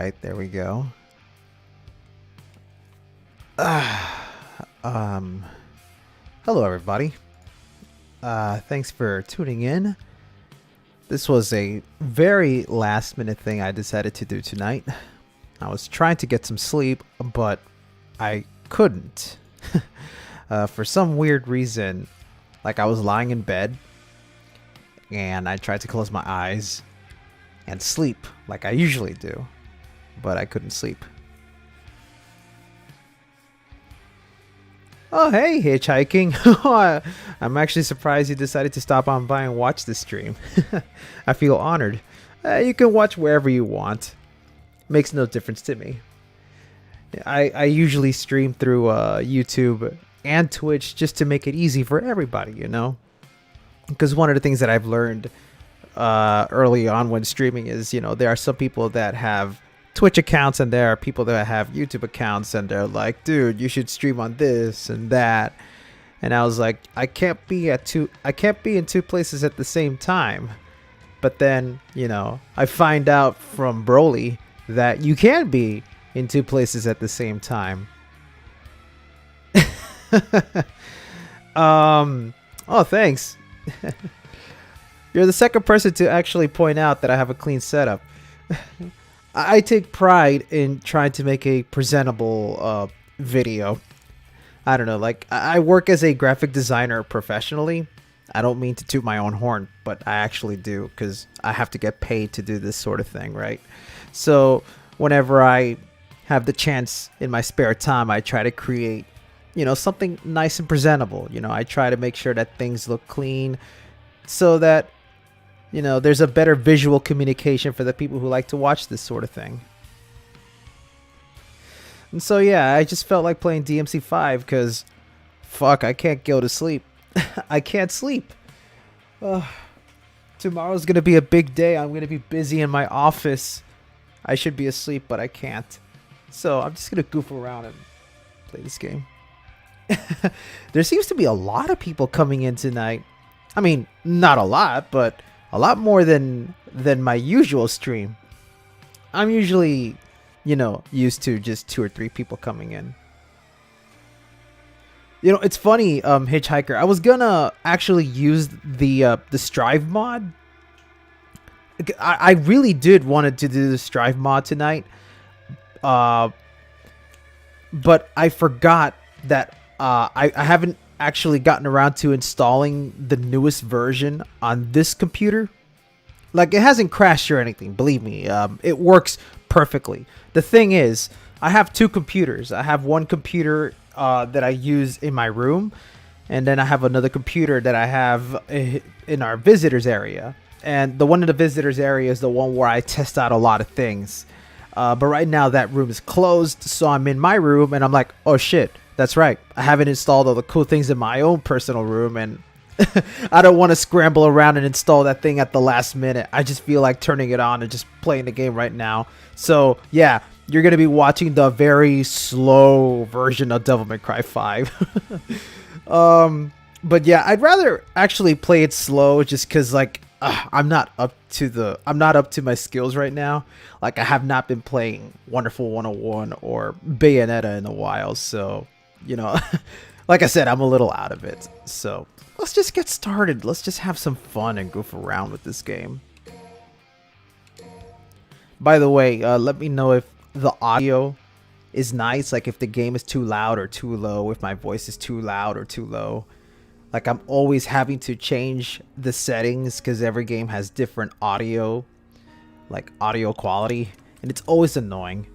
right, there we go. Hello everybody. Thanks for tuning in. This was a very last minute thing I decided to do tonight. I was trying to get some sleep, but I couldn't. For some weird reason, like I was lying in bed and I tried to close my eyes and sleep like I usually do, but I couldn't sleep. Oh, hey, hitchhiking. I'm actually surprised you decided to stop on by and watch this stream. I feel honored. You can watch wherever you want. Makes no difference to me. I usually stream through YouTube and Twitch just to make it easy for everybody, you know? Because one of the things that I've learned early on when streaming is, you know, there are some people that have Twitch accounts and there are people that have YouTube accounts and they're like, dude, you should stream on this and that. And I was like, I can't be in two places at the same time. But then, you know, I find out from Broly that you can be in two places at the same time. Oh, thanks. You're the second person to actually point out that I have a clean setup. I take pride in trying to make a presentable video. I don't know, like I work as a graphic designer professionally. I don't mean to toot my own horn, but I actually do because I have to get paid to do this sort of thing, right? So whenever I have the chance in my spare time, I try to create, you know, something nice and presentable. You know, I try to make sure that things look clean so that, you know, there's a better visual communication for the people who like to watch this sort of thing. And so, yeah, I just felt like playing DMC5 because, fuck, I can't go to sleep. I can't sleep. Tomorrow's going to be a big day. I'm going to be busy in my office. I should be asleep, but I can't. So I'm just going to goof around and play this game. There seems to be a lot of people coming in tonight. I mean, not a lot, but a lot more than my usual stream. I'm usually, you know, used to just 2 or 3 people coming in. You know, it's funny, Hitchhiker. I was gonna actually use the Strive mod. I really did wanted to do the Strive mod tonight, but I forgot that I haven't actually gotten around to installing the newest version on this computer. Like, it hasn't crashed or anything, believe me. It works perfectly. The thing is, I have 2 computers. I have one computer that I use in my room, and then I have another computer that I have in our visitors area. And the one in the visitors area is the one where I test out a lot of things. But right now that room is closed, so I'm in my room and I'm like, oh shit, that's right, I haven't installed all the cool things in my own personal room, and I don't want to scramble around and install that thing at the last minute. I just feel like turning it on and just playing the game right now. So yeah, you're going to be watching the very slow version of Devil May Cry 5. But yeah, I'd rather actually play it slow just because, like, I'm not up to my skills right now. Like, I have not been playing Wonderful 101 or Bayonetta in a while, so, you know, like I said, I'm a little out of it. So let's just get started. Let's just have some fun and goof around with this game. By the way, let me know if the audio is nice, like if the game is too loud or too low, if my voice is too loud or too low. Like, I'm always having to change the settings because every game has different audio, like audio quality, and it's always annoying.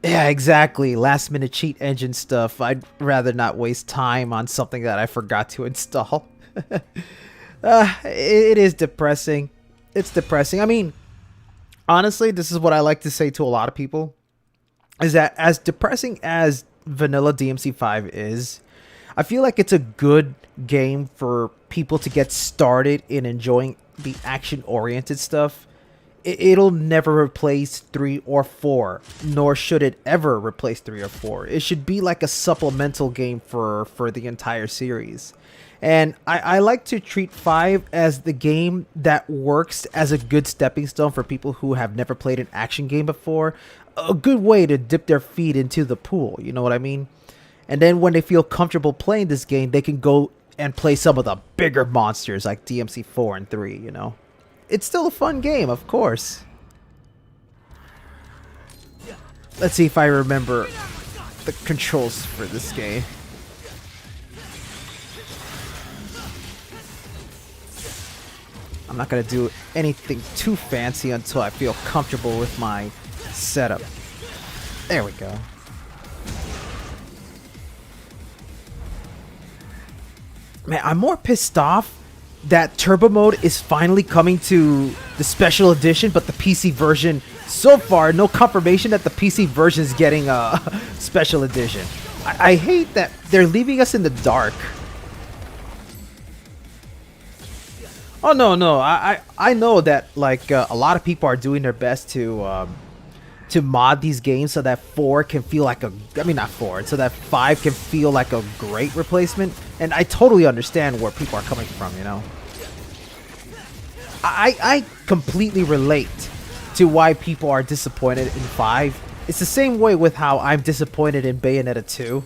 Yeah, exactly. Last minute cheat engine stuff. I'd rather not waste time on something that I forgot to install. It is depressing. It's depressing. I mean, honestly, this is what I like to say to a lot of people, is that as depressing as vanilla DMC5 is, I feel like it's a good game for people to get started in enjoying the action-oriented stuff. It'll never replace 3 or 4, nor should it ever replace 3 or 4. It should be like a supplemental game for the entire series. And I like to treat 5 as the game that works as a good stepping stone for people who have never played an action game before. A good way to dip their feet into the pool, you know what I mean? And then when they feel comfortable playing this game, they can go and play some of the bigger monsters like DMC 4 and 3, you know? It's still a fun game, of course. Let's see if I remember the controls for this game. I'm not going to do anything too fancy until I feel comfortable with my setup. There we go. Man, I'm more pissed off that Turbo Mode is finally coming to the Special Edition, but the PC version, so far, no confirmation that the PC version is getting a Special Edition. I hate that they're leaving us in the dark. Oh, no. I know that, like, a lot of people are doing their best to mod these games so that 4 can feel like a... I mean, not 4. So that 5 can feel like a great replacement. And I totally understand where people are coming from, you know? I completely relate to why people are disappointed in 5. It's the same way with how I'm disappointed in Bayonetta 2.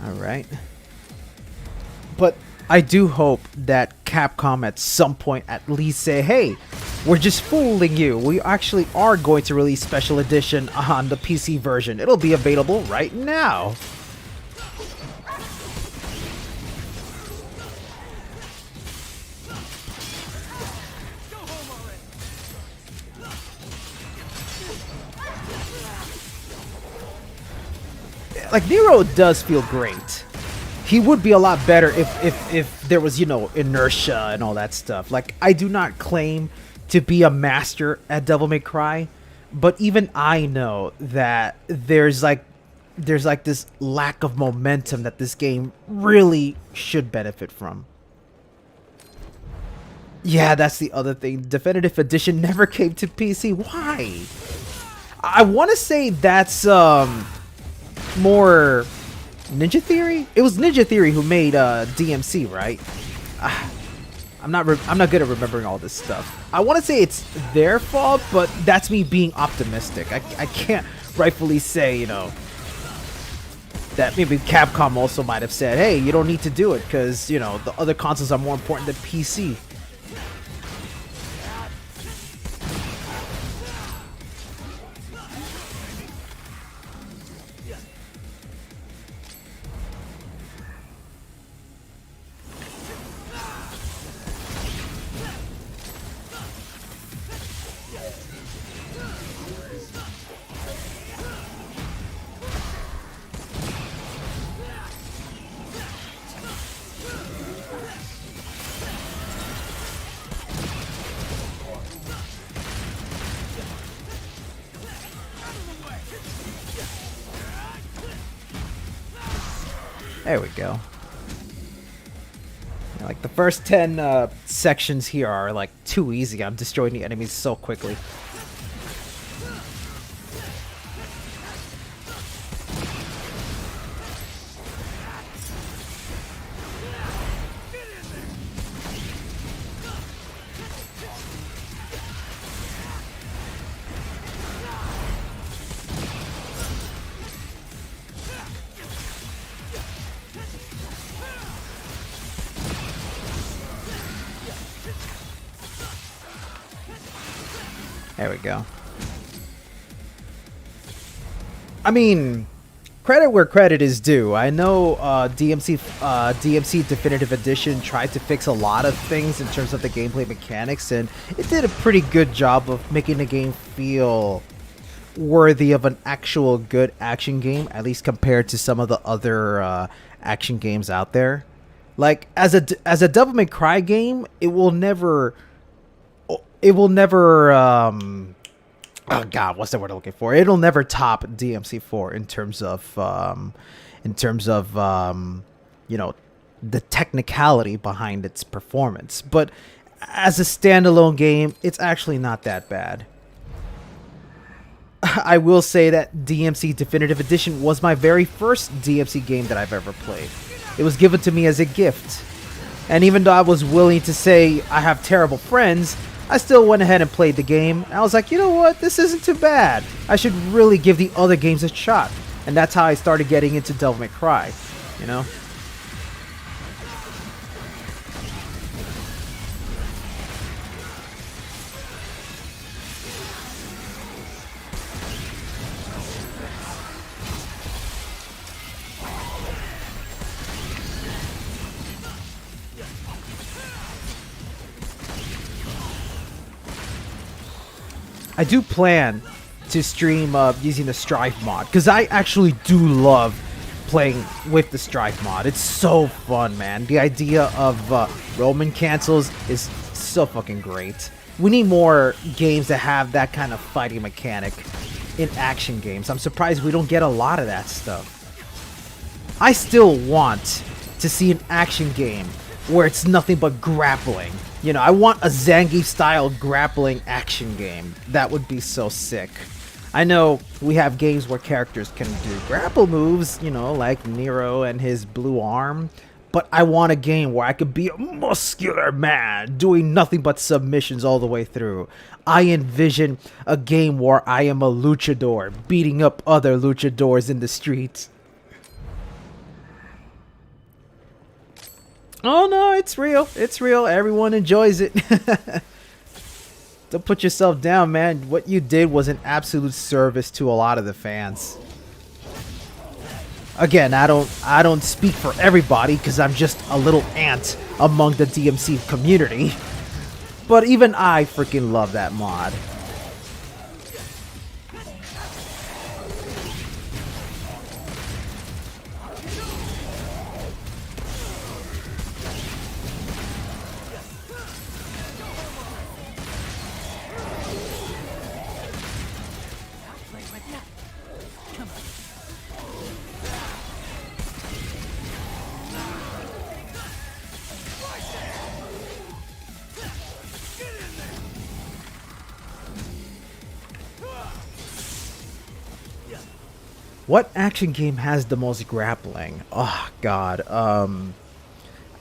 Alright. But I do hope that Capcom at some point at least say, hey, we're just fooling you. We actually are going to release Special Edition on the PC version. It'll be available right now. Like, Nero does feel great. He would be a lot better if there was, you know, inertia and all that stuff. Like, I do not claim to be a master at Devil May Cry, but even I know that there's like this lack of momentum that this game really should benefit from. Yeah, that's the other thing. Definitive Edition never came to PC. Why? I want to say that's more Ninja Theory. It was Ninja Theory who made DMC, right? I'm not good at remembering all this stuff. I want to say it's their fault, but that's me being optimistic. I can't rightfully say, you know, that maybe Capcom also might have said, hey, you don't need to do it because, you know, the other consoles are more important than PC. There we go. Yeah, like the first 10 sections here are like too easy. I'm destroying the enemies so quickly. There we go. I mean, credit where credit is due. I know DMC Definitive Edition tried to fix a lot of things in terms of the gameplay mechanics, and it did a pretty good job of making the game feel worthy of an actual good action game, at least compared to some of the other action games out there. Like, as a Devil May Cry game, it will never oh god, what's the word I'm looking for? It'll never top DMC4 in terms of you know, the technicality behind its performance. But as a standalone game, it's actually not that bad. I will say that DMC Definitive Edition was my very first DMC game that I've ever played. It was given to me as a gift. And even though I was willing to say I have terrible friends, I still went ahead and played the game. I was like, you know what? This isn't too bad. I should really give the other games a shot. And that's how I started getting into Devil May Cry, you know? I do plan to stream using the Strive mod, because I actually do love playing with the Strive mod. It's so fun, man. The idea of Roman cancels is so fucking great. We need more games that have that kind of fighting mechanic in action games. I'm surprised we don't get a lot of that stuff. I still want to see an action game where it's nothing but grappling. You know, I want a Zangief-style grappling action game. That would be so sick. I know we have games where characters can do grapple moves, you know, like Nero and his blue arm. But I want a game where I could be a muscular man doing nothing but submissions all the way through. I envision a game where I am a luchador beating up other luchadors in the streets. Oh no, it's real. It's real. Everyone enjoys it. Don't put yourself down, man. What you did was an absolute service to a lot of the fans. Again, I don't speak for everybody because I'm just a little ant among the DMC community. But even I freaking love that mod. What action game has the most grappling? Oh god.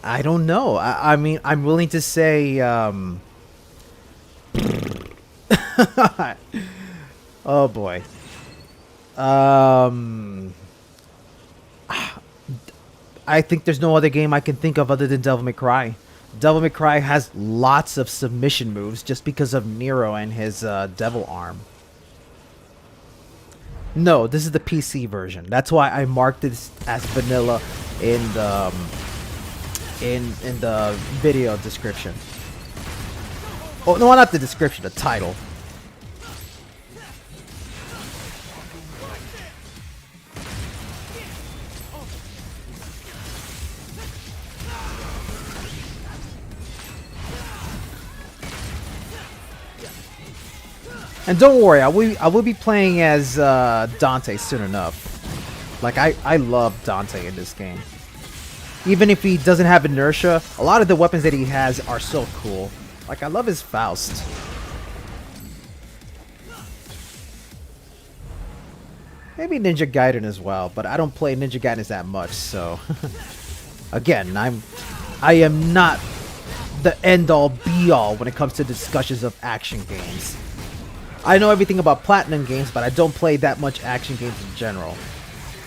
I don't know. I mean, I'm willing to say oh boy. I think there's no other game I can think of other than Devil May Cry. Devil May Cry has lots of submission moves just because of Nero and his devil arm. No, this is the PC version. That's why I marked this as vanilla in the video description. Oh no, not the description, the title. And don't worry, I will be playing as Dante soon enough. Like, I love Dante in this game. Even if he doesn't have inertia, a lot of the weapons that he has are so cool. Like, I love his Faust. Maybe Ninja Gaiden as well, but I don't play Ninja Gaiden that much, so... Again, I am not the end-all be-all when it comes to discussions of action games. I know everything about Platinum games, but I don't play that much action games in general.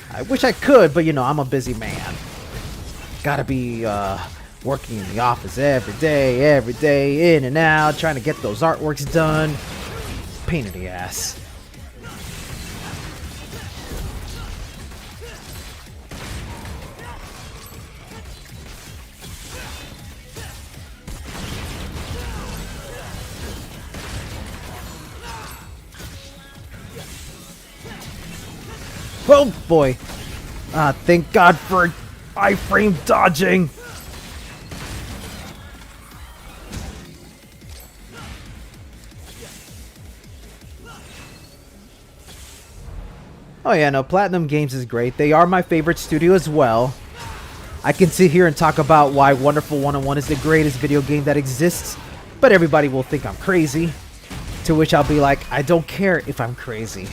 I wish I could, but you know, I'm a busy man. Gotta be working in the office every day, in and out, trying to get those artworks done. Pain in the ass. Oh boy. Thank God for iframe dodging. Oh yeah, no, Platinum Games is great. They are my favorite studio as well. I can sit here and talk about why Wonderful 101 is the greatest video game that exists, but everybody will think I'm crazy. To which I'll be like, I don't care if I'm crazy.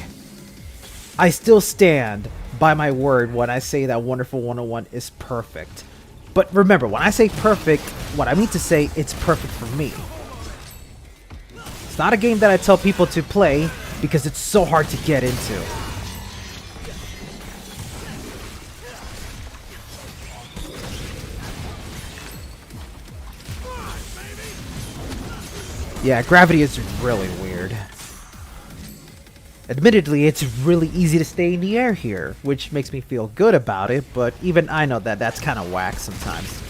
I still stand by my word when I say that Wonderful 101 is perfect. But remember, when I say perfect, what I mean to say, it's perfect for me. It's not a game that I tell people to play because it's so hard to get into. Yeah, gravity is really weird. Admittedly, it's really easy to stay in the air here, which makes me feel good about it, but even I know that that's kind of whack sometimes.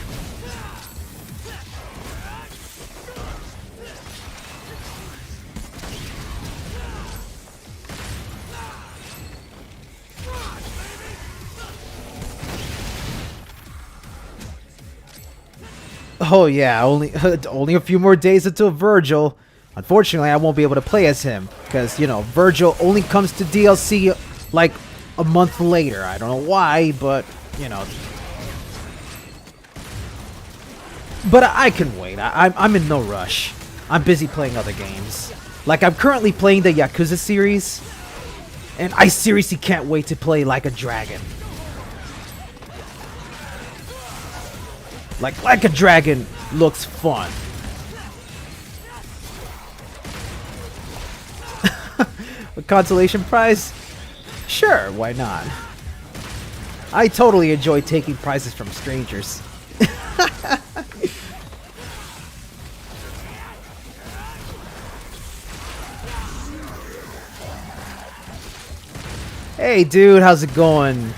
Oh yeah, only a few more days until Virgil. Unfortunately, I won't be able to play as him because, you know, Virgil only comes to DLC like a month later. I don't know why, but, you know. But I can wait. I'm in no rush. I'm busy playing other games. Like, I'm currently playing the Yakuza series, and I seriously can't wait to play Like a Dragon. Like a Dragon looks fun. A consolation prize? Sure, why not? I totally enjoy taking prizes from strangers. Hey dude, how's it going?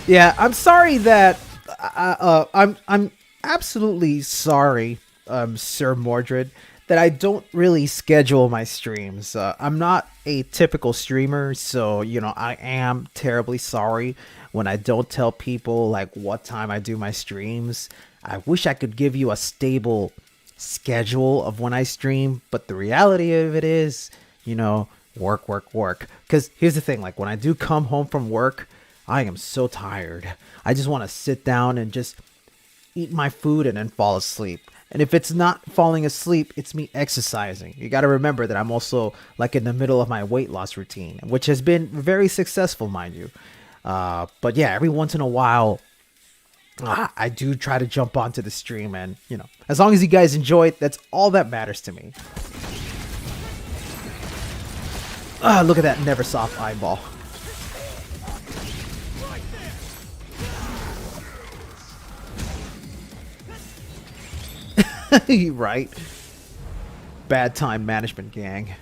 Yeah, I'm sorry that I'm absolutely sorry, Sir Mordred, that I don't really schedule my streams. I'm not a typical streamer, so, you know, I am terribly sorry when I don't tell people, like, what time I do my streams. I wish I could give you a stable schedule of when I stream, but the reality of it is, you know, work. Because here's the thing, like, when I do come home from work, I am so tired. I just want to sit down and just eat my food and then fall asleep. And if it's not falling asleep, it's me exercising. You got to remember that I'm also like in the middle of my weight loss routine, which has been very successful, mind you. But yeah, every once in a while, I do try to jump onto the stream, and, you know, as long as you guys enjoy it, that's all that matters to me. Look at that Neversoft eyeball. Right? Bad time management gang.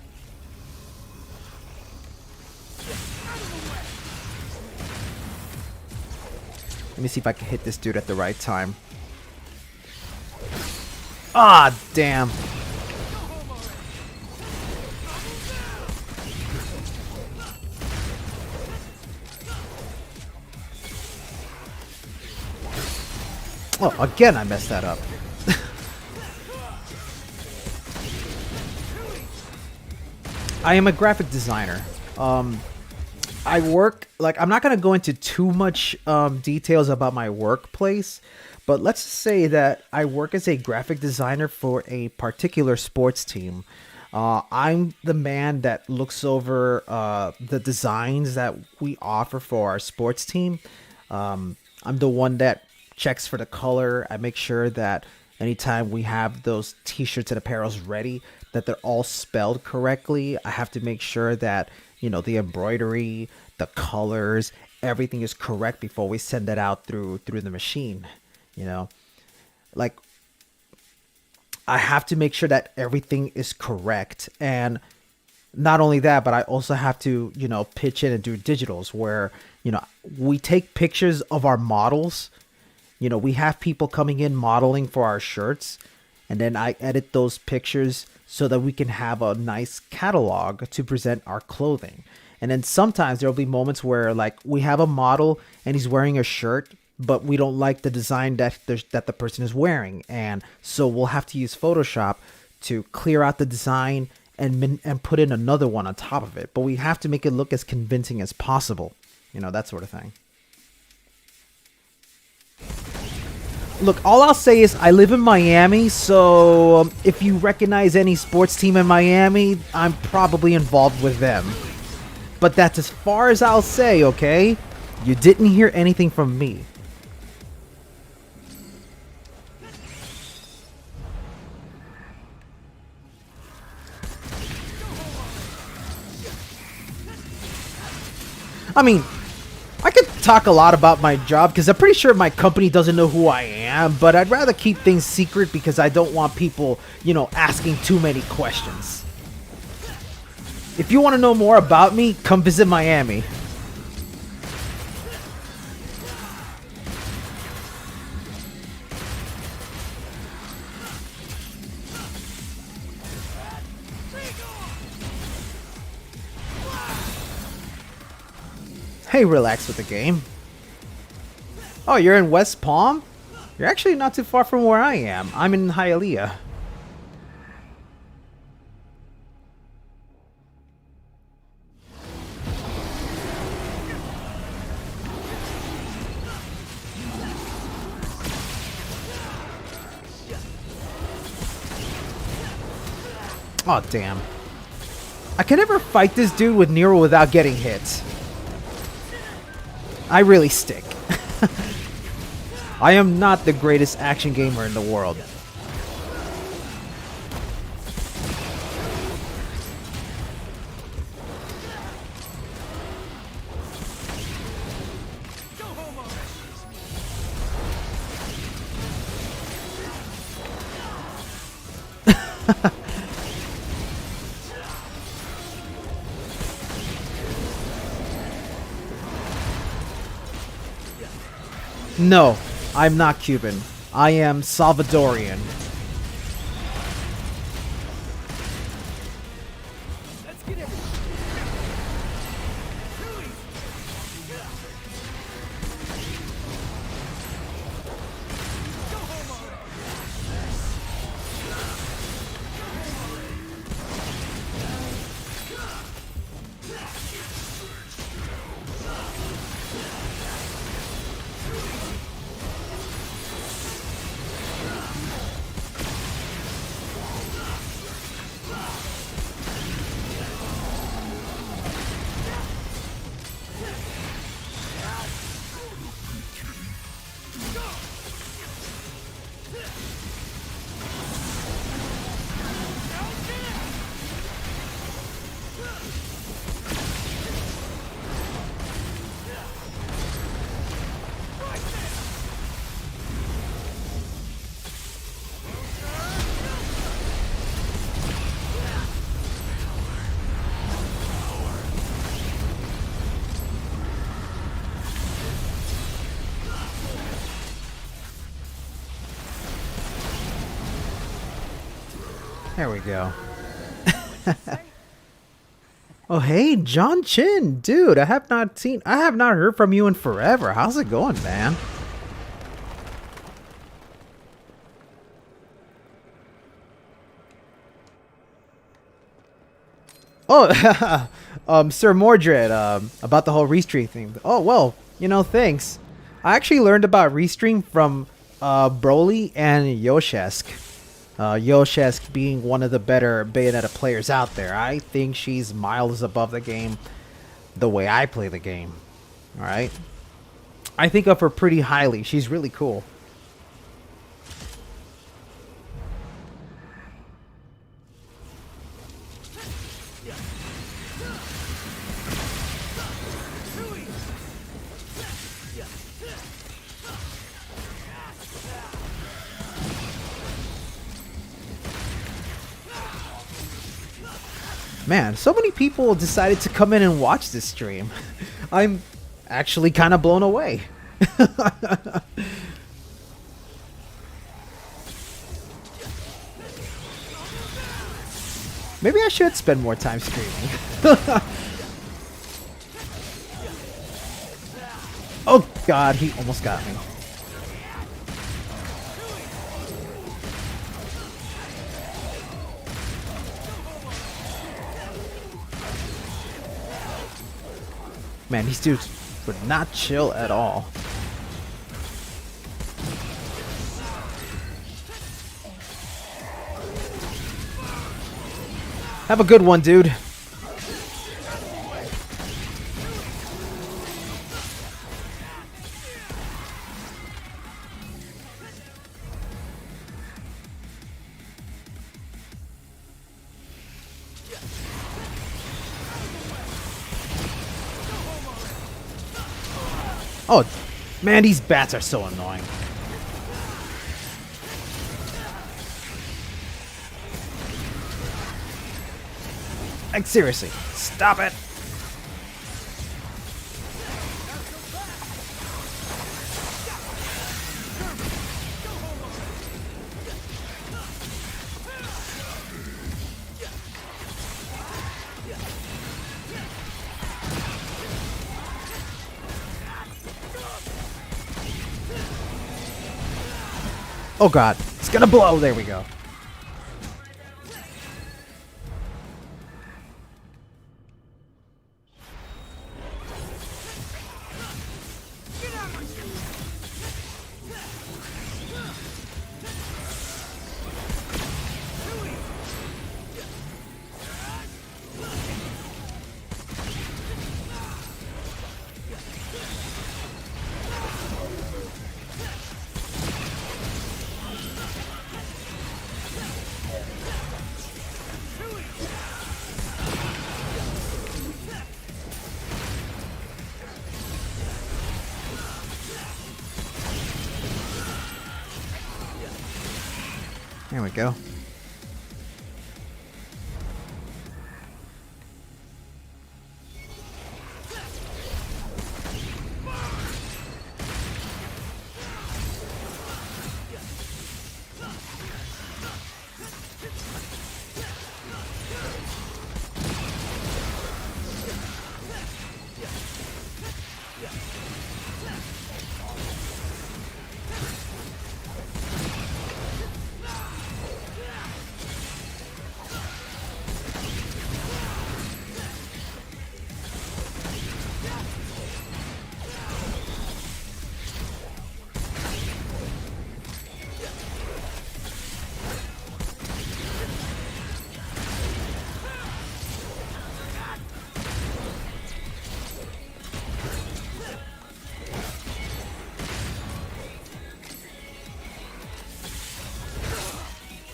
Let me see if I can hit this dude at the right time. Ah, damn. Oh, again I messed that up. I am a graphic designer. I work, like, I'm not going to go into too much details about my workplace, but let's say that I work as a graphic designer for a particular sports team. I'm the man that looks over the designs that we offer for our sports team. I'm the one that checks for the color. I make sure that anytime we have those t-shirts and apparels ready, that they're all spelled correctly. I have to make sure that, you know, the embroidery, the colors, everything is correct before we send it out through the machine. You know, like, I have to make sure that everything is correct. And not only that, but I also have to, you know, pitch in and do digitals where, you know, we take pictures of our models. You know, we have people coming in modeling for our shirts, and then I edit those pictures so that we can have a nice catalog to present our clothing. And then sometimes there'll be moments where, like, we have a model and he's wearing a shirt, but we don't like the design that the person is wearing. And so we'll have to use Photoshop to clear out the design and put in another one on top of it. But we have to make it look as convincing as possible. You know, that sort of thing. Look, all I'll say is I live in Miami, so if you recognize any sports team in Miami, I'm probably involved with them. But that's as far as I'll say, okay? You didn't hear anything from me. I mean, I could talk a lot about my job because I'm pretty sure my company doesn't know who I am, but I'd rather keep things secret because I don't want people, you know, asking too many questions. If you want to know more about me, come visit Miami. Hey, relax with the game. Oh, you're in West Palm? You're actually not too far from where I am. I'm in Hialeah. Oh, damn. I can never fight this dude with Nero without getting hit. I really stink. I am not the greatest action gamer in the world. No, I'm not Cuban. I am Salvadorian. There we go. Oh, hey, John Chin, dude, I have not heard from you in forever. How's it going, man? Oh, Sir Mordred, about the whole restream thing. Oh, well, you know, thanks. I actually learned about restream from Broly and Yoshesk. Yoshesk being one of the better Bayonetta players out there. I think she's miles above the game the way I play the game. Alright? I think of her pretty highly. She's really cool. Man, so many people decided to come in and watch this stream. I'm actually kind of blown away. Maybe I should spend more time streaming. Oh god, he almost got me. Man, these dudes would not chill at all. Have a good one, dude. Oh, man, these bats are so annoying. Like, seriously, stop it. Oh god, it's gonna blow. There we go. There we go.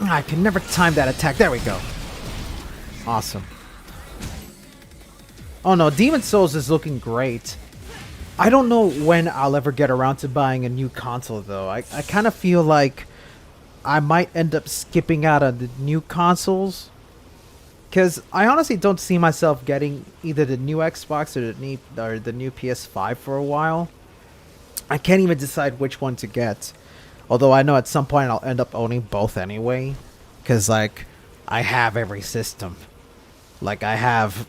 I can never time that attack. There we go. Awesome. Oh no, Demon Souls is looking great. I don't know when I'll ever get around to buying a new console though. I kind of feel like I might end up skipping out on the new consoles. Because I honestly don't see myself getting either the new Xbox or the new PS5 for a while. I can't even decide which one to get. Although I know at some point I'll end up owning both anyway. Because, like, I have every system. Like, I have...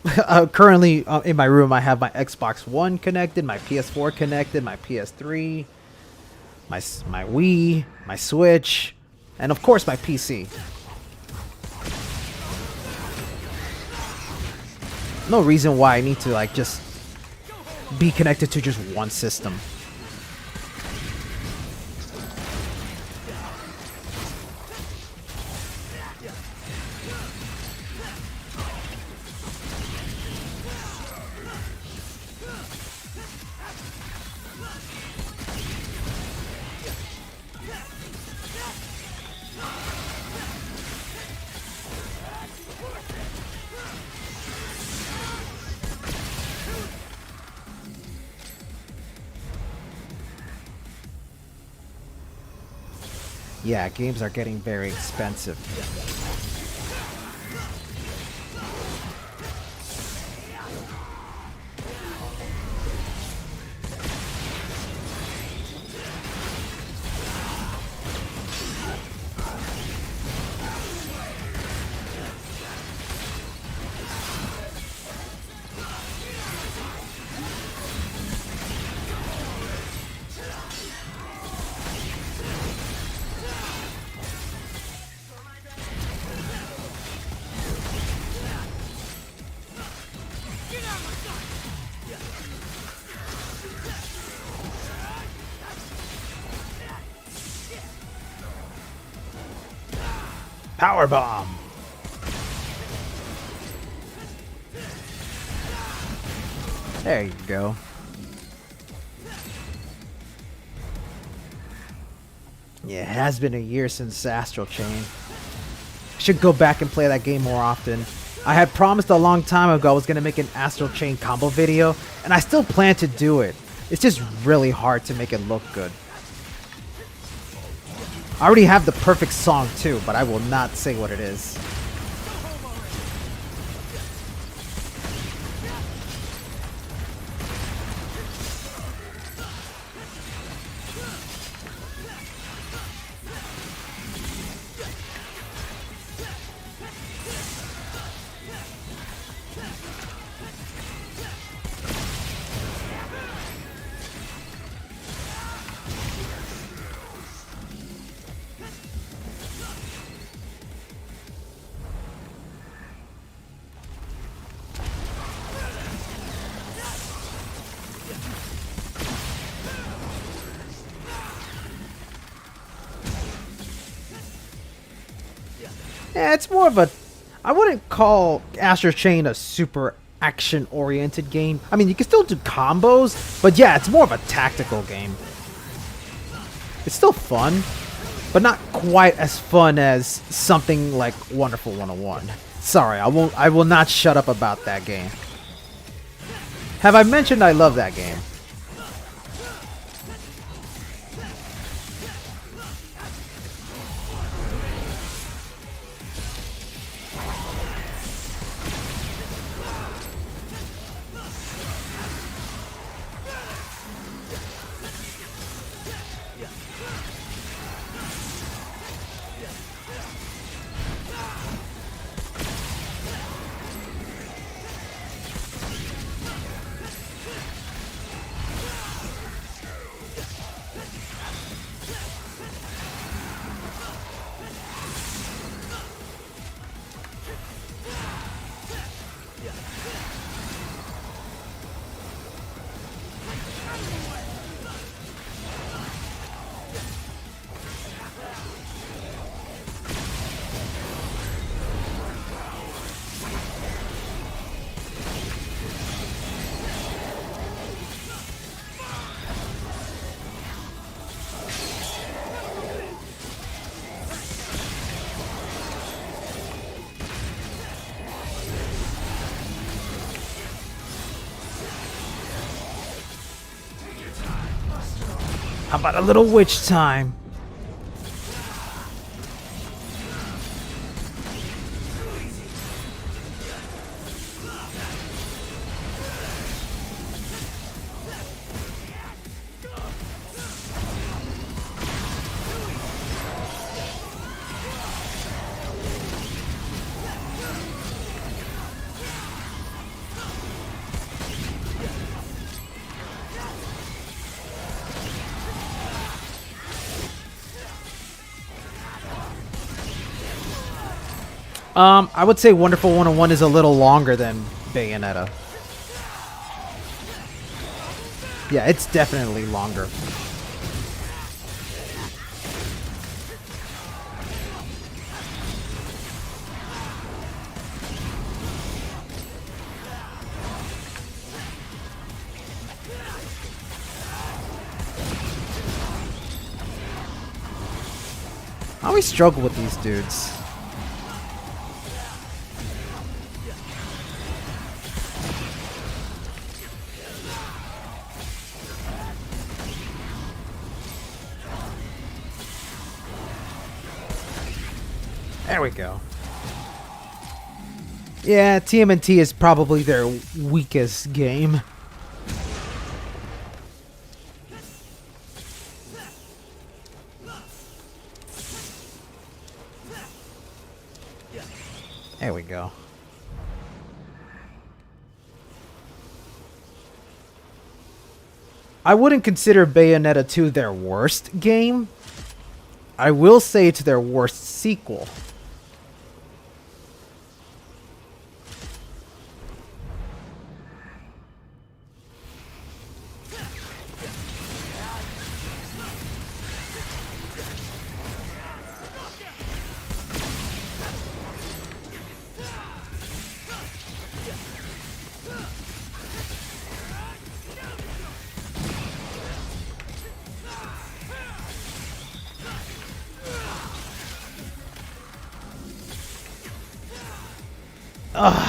currently, in my room, I have my Xbox One connected, my PS4 connected, my PS3, my Wii, my Switch, and, of course, my PC. No reason why I need to, like, just be connected to just one system. Yeah, games are getting very expensive. Power bomb. There you go. Yeah, it has been a year since Astral Chain. Should go back and play that game more often. I had promised a long time ago I was going to make an Astral Chain combo video, and I still plan to do it. It's just really hard to make it look good. I already have the perfect song too, but I will not say what it is. Yeah, it's more of a... I wouldn't call Astral Chain a super action-oriented game. I mean, you can still do combos, but yeah, it's more of a tactical game. It's still fun, but not quite as fun as something like Wonderful 101. Sorry, I will not shut up about that game. Have I mentioned I love that game? How about a little witch time? I would say Wonderful 101 is a little longer than Bayonetta. Yeah, it's definitely longer. I always struggle with these dudes. There we go. Yeah, TMNT is probably their weakest game. There we go. I wouldn't consider Bayonetta 2 their worst game. I will say it's their worst sequel.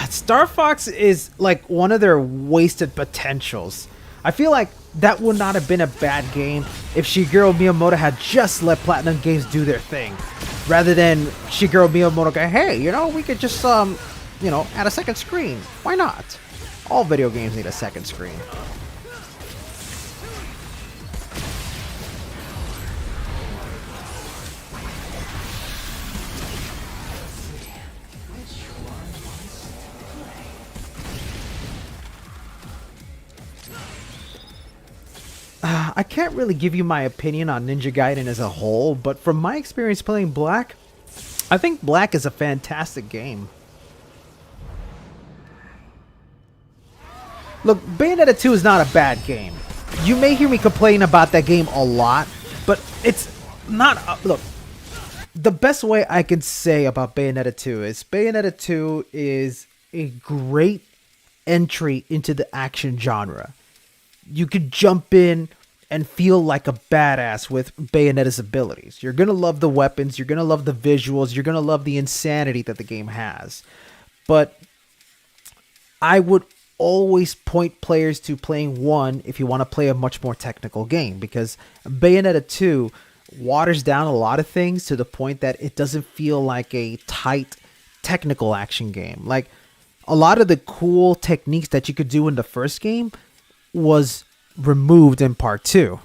Star Fox is like one of their wasted potentials. I feel like that would not have been a bad game if Shigeru Miyamoto had just let Platinum Games do their thing, rather than Shigeru Miyamoto go, hey, you know, we could just you know, add a second screen. Why not? All video games need a second screen. I can't really give you my opinion on Ninja Gaiden as a whole, but from my experience playing Black, I think Black is a fantastic game. Look, Bayonetta 2 is not a bad game. You may hear me complain about that game a lot, but it's not... look, the best way I can say about Bayonetta 2 is a great entry into the action genre. You could jump in and feel like a badass with Bayonetta's abilities. You're going to love the weapons, you're going to love the visuals, you're going to love the insanity that the game has. But I would always point players to playing 1 if you want to play a much more technical game, because Bayonetta 2 waters down a lot of things to the point that it doesn't feel like a tight technical action game. Like, a lot of the cool techniques that you could do in the first game was removed in part 2.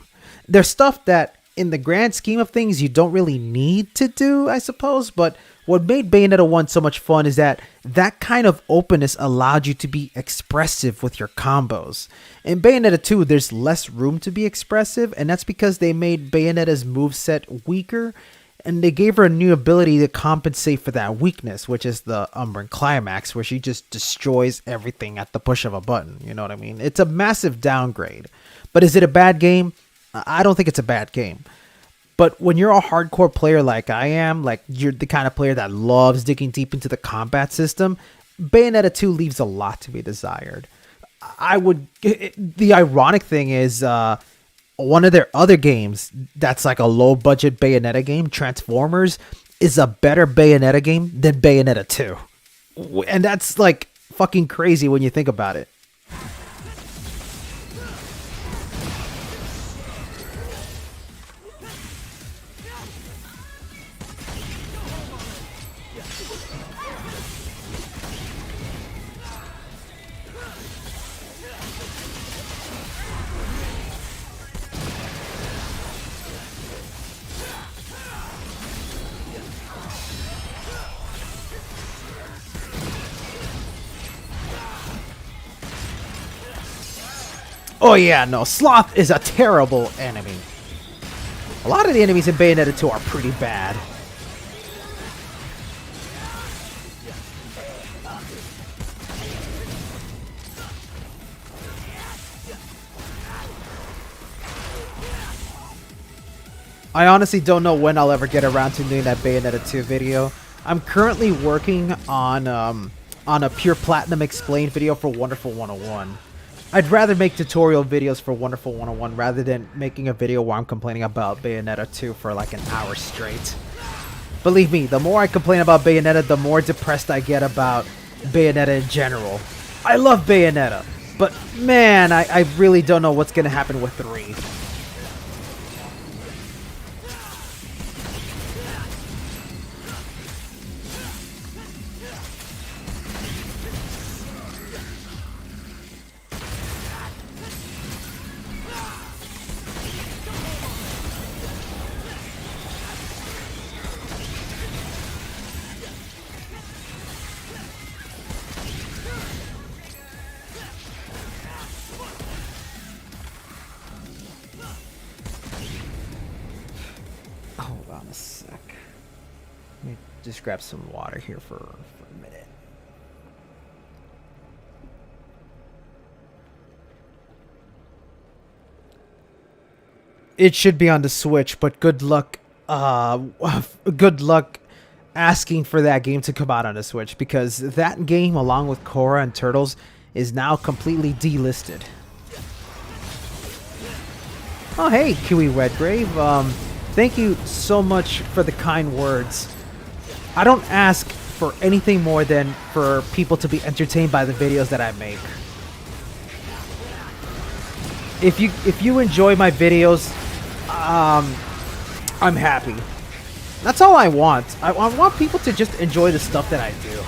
There's stuff that in the grand scheme of things you don't really need to do, I suppose, but what made Bayonetta 1 so much fun is that kind of openness allowed you to be expressive with your combos. In Bayonetta 2, there's less room to be expressive, and that's because they made Bayonetta's moveset weaker, and they gave her a new ability to compensate for that weakness, which is the Umbran Climax, where she just destroys everything at the push of a button. You know what I mean? It's a massive downgrade. But is it a bad game? I don't think it's a bad game. But when you're a hardcore player like I am, like you're the kind of player that loves digging deep into the combat system, Bayonetta 2 leaves a lot to be desired. The ironic thing is, one of their other games that's like a low budget Bayonetta game, Transformers, is a better Bayonetta game than Bayonetta 2. And that's like fucking crazy when you think about it. Oh yeah, no, Sloth is a terrible enemy. A lot of the enemies in Bayonetta 2 are pretty bad. I honestly don't know when I'll ever get around to doing that Bayonetta 2 video. I'm currently working on a pure Platinum Explained video for Wonderful 101. I'd rather make tutorial videos for Wonderful 101 rather than making a video where I'm complaining about Bayonetta 2 for like an hour straight. Believe me, the more I complain about Bayonetta, the more depressed I get about Bayonetta in general. I love Bayonetta, but man, I really don't know what's going to happen with 3. Hold on a sec. Let me just grab some water here for a minute. It should be on the Switch, but good luck. Good luck asking for that game to come out on the Switch, because that game, along with Korra and Turtles, is now completely delisted. Oh hey, Kiwi Redgrave. Thank you so much for the kind words. I don't ask for anything more than for people to be entertained by the videos that I make. If you enjoy my videos, I'm happy. That's all I want. I want people to just enjoy the stuff that I do.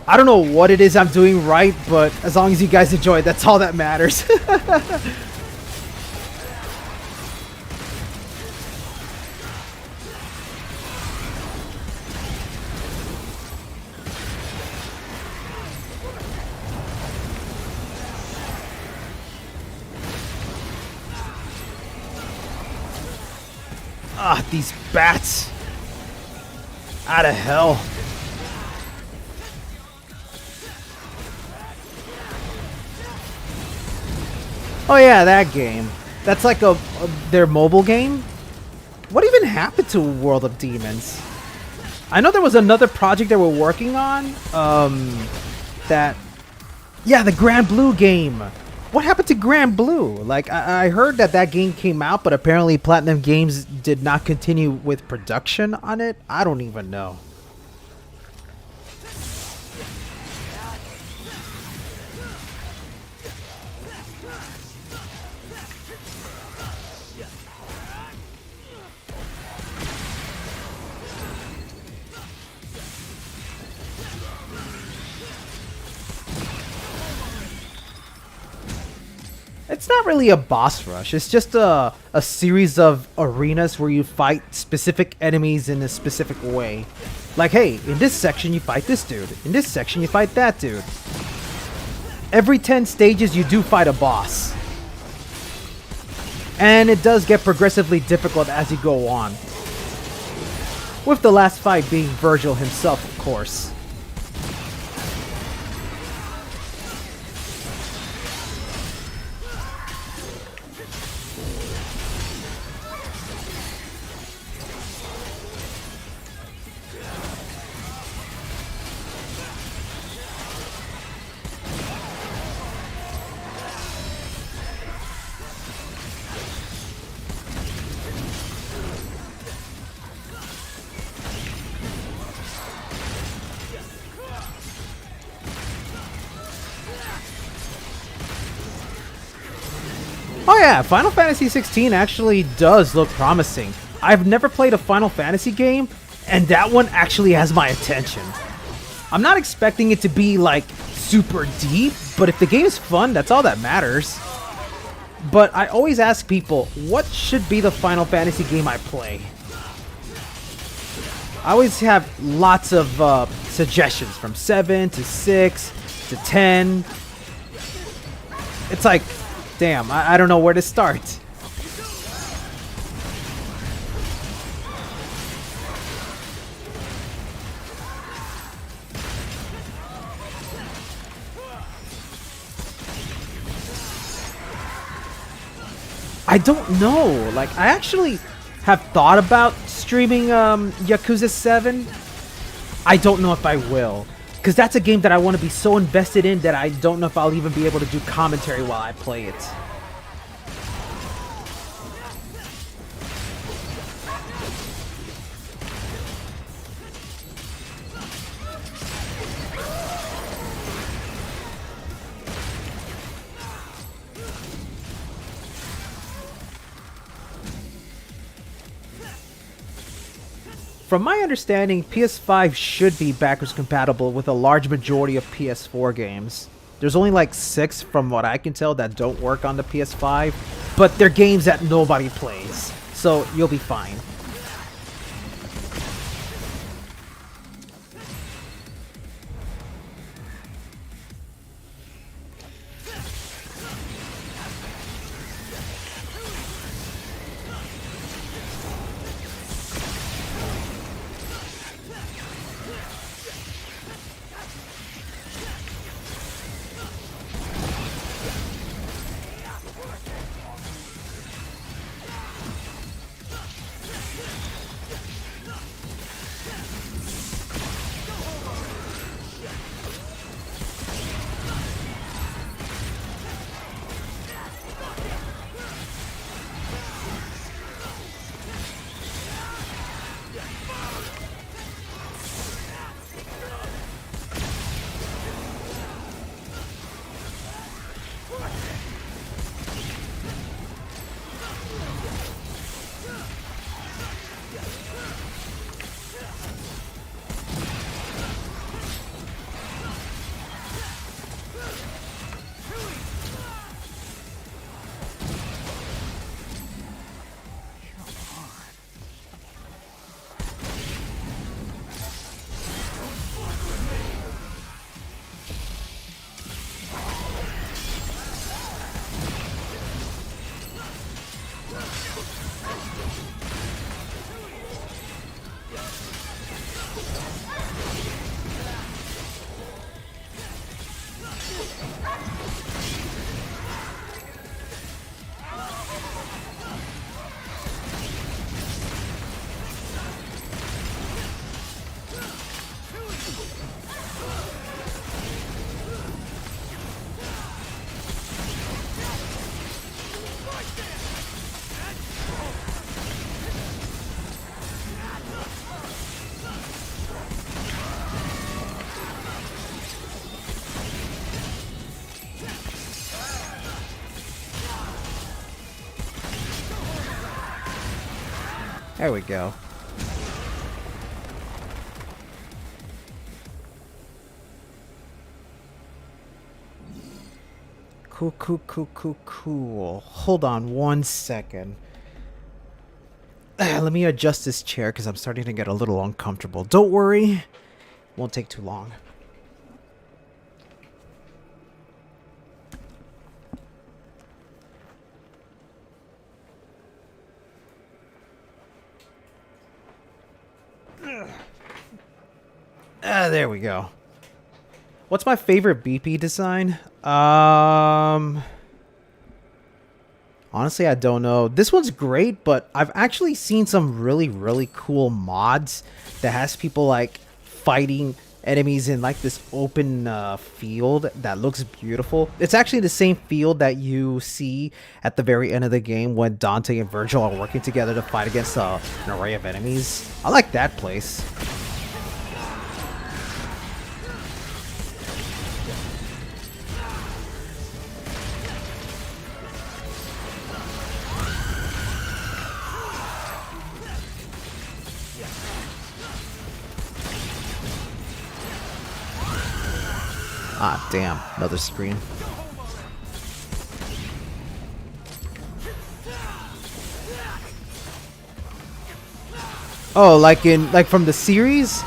I don't know what it is I'm doing right, but as long as you guys enjoy it, that's all that matters. Ah, these bats. Out of hell. Oh yeah, that game. That's like their mobile game? What even happened to World of Demons? I know there was another project they were working on. Yeah, the Grand Blue game. What happened to Grand Blue? Like, I heard that game came out, but apparently Platinum Games did not continue with production on it. I don't even know. It's not really a boss rush. It's just a series of arenas where you fight specific enemies in a specific way. Like, hey, in this section you fight this dude. In this section you fight that dude. Every 10 stages you do fight a boss. And it does get progressively difficult as you go on. With the last fight being Virgil himself, of course. Oh yeah, Final Fantasy 16 actually does look promising. I've never played a Final Fantasy game, and that one actually has my attention. I'm not expecting it to be like super deep, but if the game is fun, that's all that matters. But I always ask people, what should be the Final Fantasy game I play? I always have lots of suggestions from 7 to 6 to 10. It's like, damn, I don't know where to start. I don't know. Like, I actually have thought about streaming Yakuza 7. I don't know if I will. Because that's a game that I want to be so invested in that I don't know if I'll even be able to do commentary while I play it. From my understanding, PS5 should be backwards compatible with a large majority of PS4 games. There's only like 6 from what I can tell that don't work on the PS5, but they're games that nobody plays, so you'll be fine. There we go. Cool. Hold on one second. Let me adjust this chair because I'm starting to get a little uncomfortable. Don't worry. Won't take too long. There we go. What's my favorite BP design? Honestly, I don't know. This one's great, but I've actually seen some really cool mods that has people like fighting enemies in like this open field that looks beautiful. It's actually the same field that you see at the very end of the game when Dante and Virgil are working together to fight against an array of enemies. I like that place. Ah, damn. Another screen. Oh, like from the series?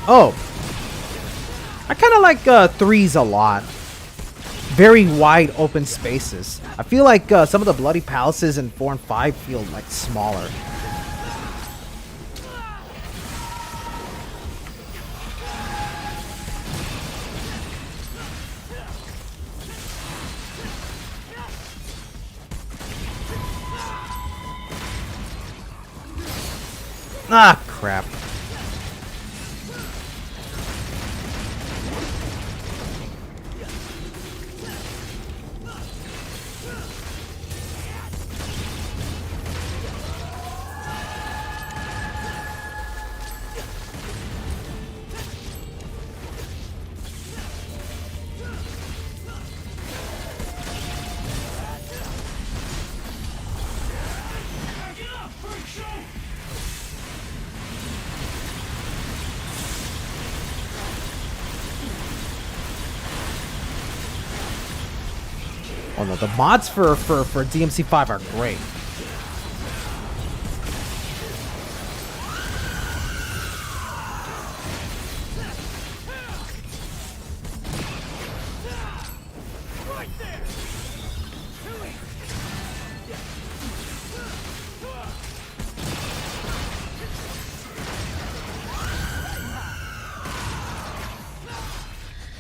Oh. I kind of like 3s a lot. Very wide open spaces. I feel like some of the Bloody Palaces in 4 and 5 feel like smaller. Ah, crap. Oh no, the mods for DMC5 are great.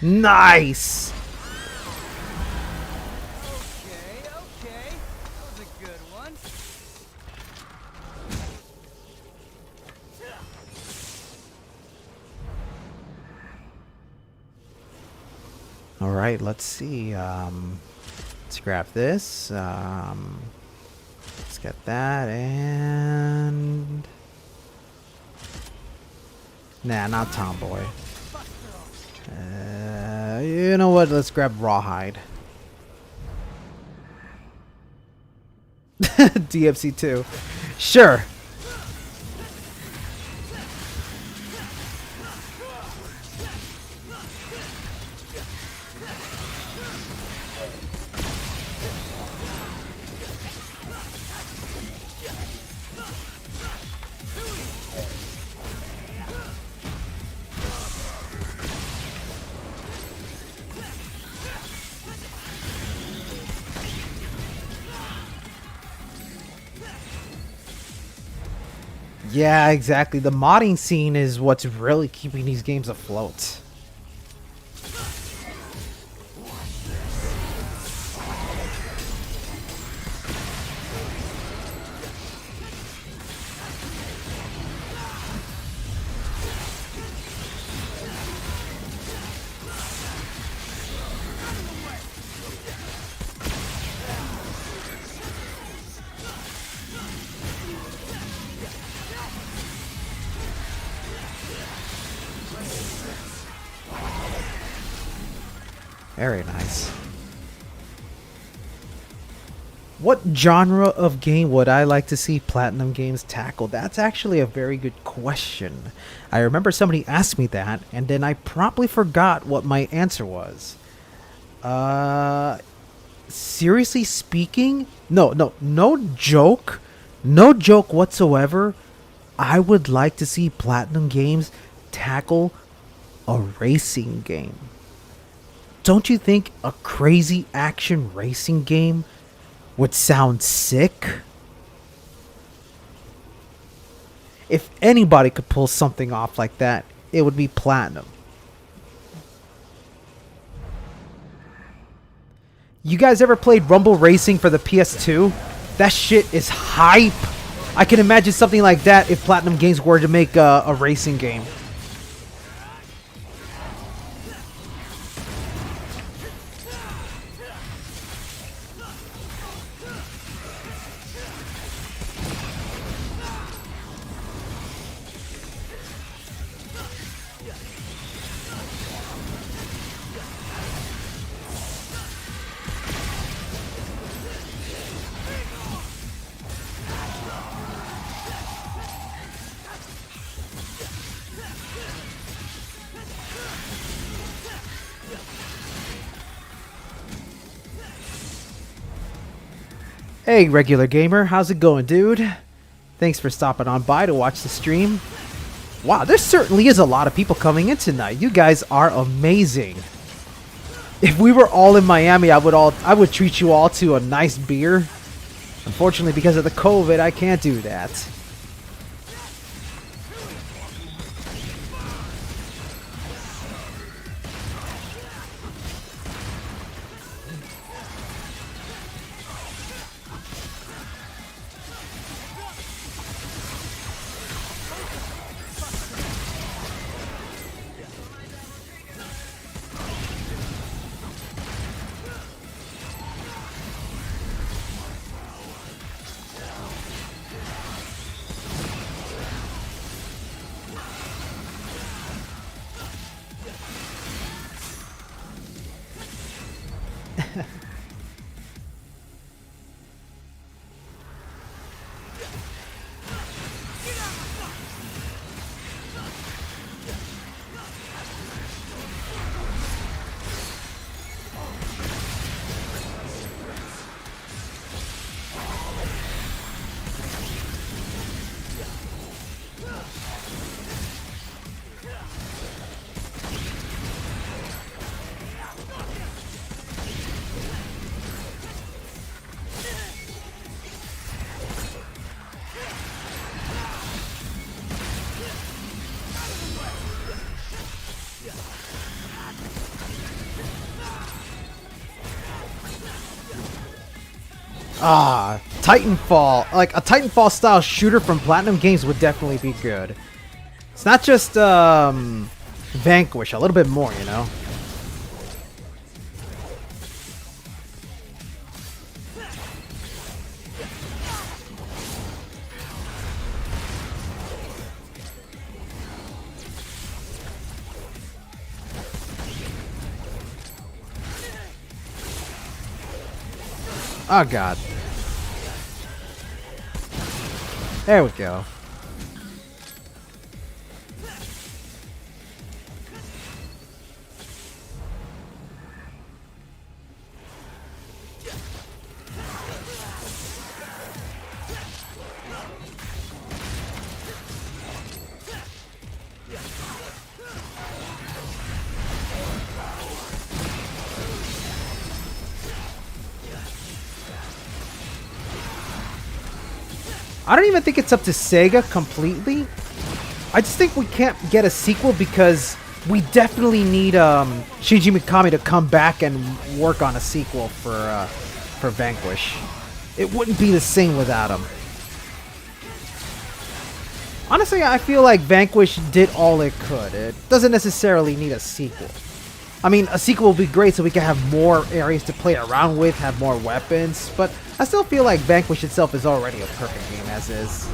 Nice! All right, let's see. Let's grab this. Let's get that and nah, not Tomboy. You know what? Let's grab Rawhide. DMC2. Sure. Yeah, exactly. The modding scene is what's really keeping these games afloat. Very nice. What genre of game would I like to see Platinum Games tackle? That's actually a very good question. I remember somebody asked me that, and then I promptly forgot what my answer was. Seriously speaking, no joke. No joke whatsoever. I would like to see Platinum Games tackle a racing game. Don't you think a crazy action racing game would sound sick? If anybody could pull something off like that, it would be Platinum. You guys ever played Rumble Racing for the PS2? That shit is hype. I can imagine something like that if Platinum Games were to make a racing game. Hey, regular gamer, how's it going, dude? Thanks for stopping on by to watch the stream. Wow, there certainly is a lot of people coming in tonight. You guys are amazing. If we were all in Miami, I would treat you all to a nice beer. Unfortunately, because of the COVID, I can't do that. Titanfall. Like, a Titanfall style shooter from Platinum Games would definitely be good. It's not just, Vanquish, a little bit more, you know? Oh, God. There we go. I don't even think it's up to Sega completely. I just think we can't get a sequel because we definitely need Shinji Mikami to come back and work on a sequel for Vanquish. It wouldn't be the same without him. Honestly, I feel like Vanquish did all it could. It doesn't necessarily need a sequel. I mean, a sequel would be great so we can have more areas to play around with, have more weapons, but I still feel like Vanquish itself is already a perfect game as is.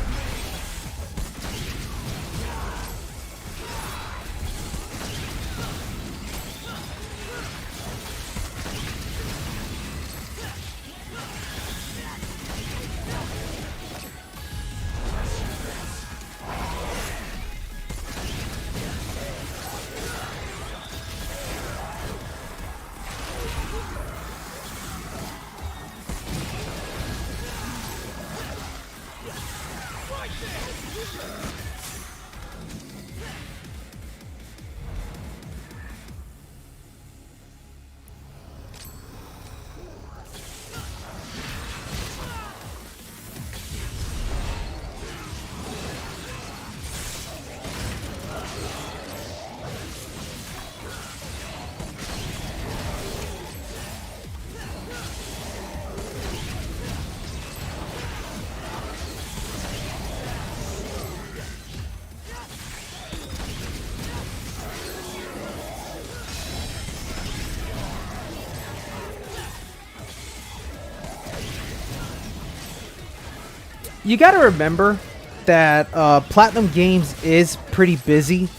You gotta remember that Platinum Games is pretty busy.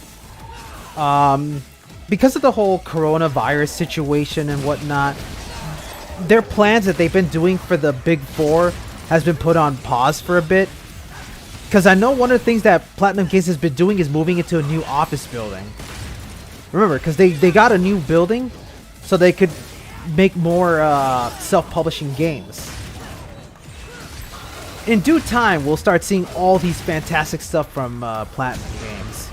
Because of the whole coronavirus situation and whatnot, their plans that they've been doing for the Big Four has been put on pause for a bit. Because I know one of the things that Platinum Games has been doing is moving into a new office building. Remember, because they got a new building so they could make more self-publishing games. In due time, we'll start seeing all these fantastic stuff from Platinum Games.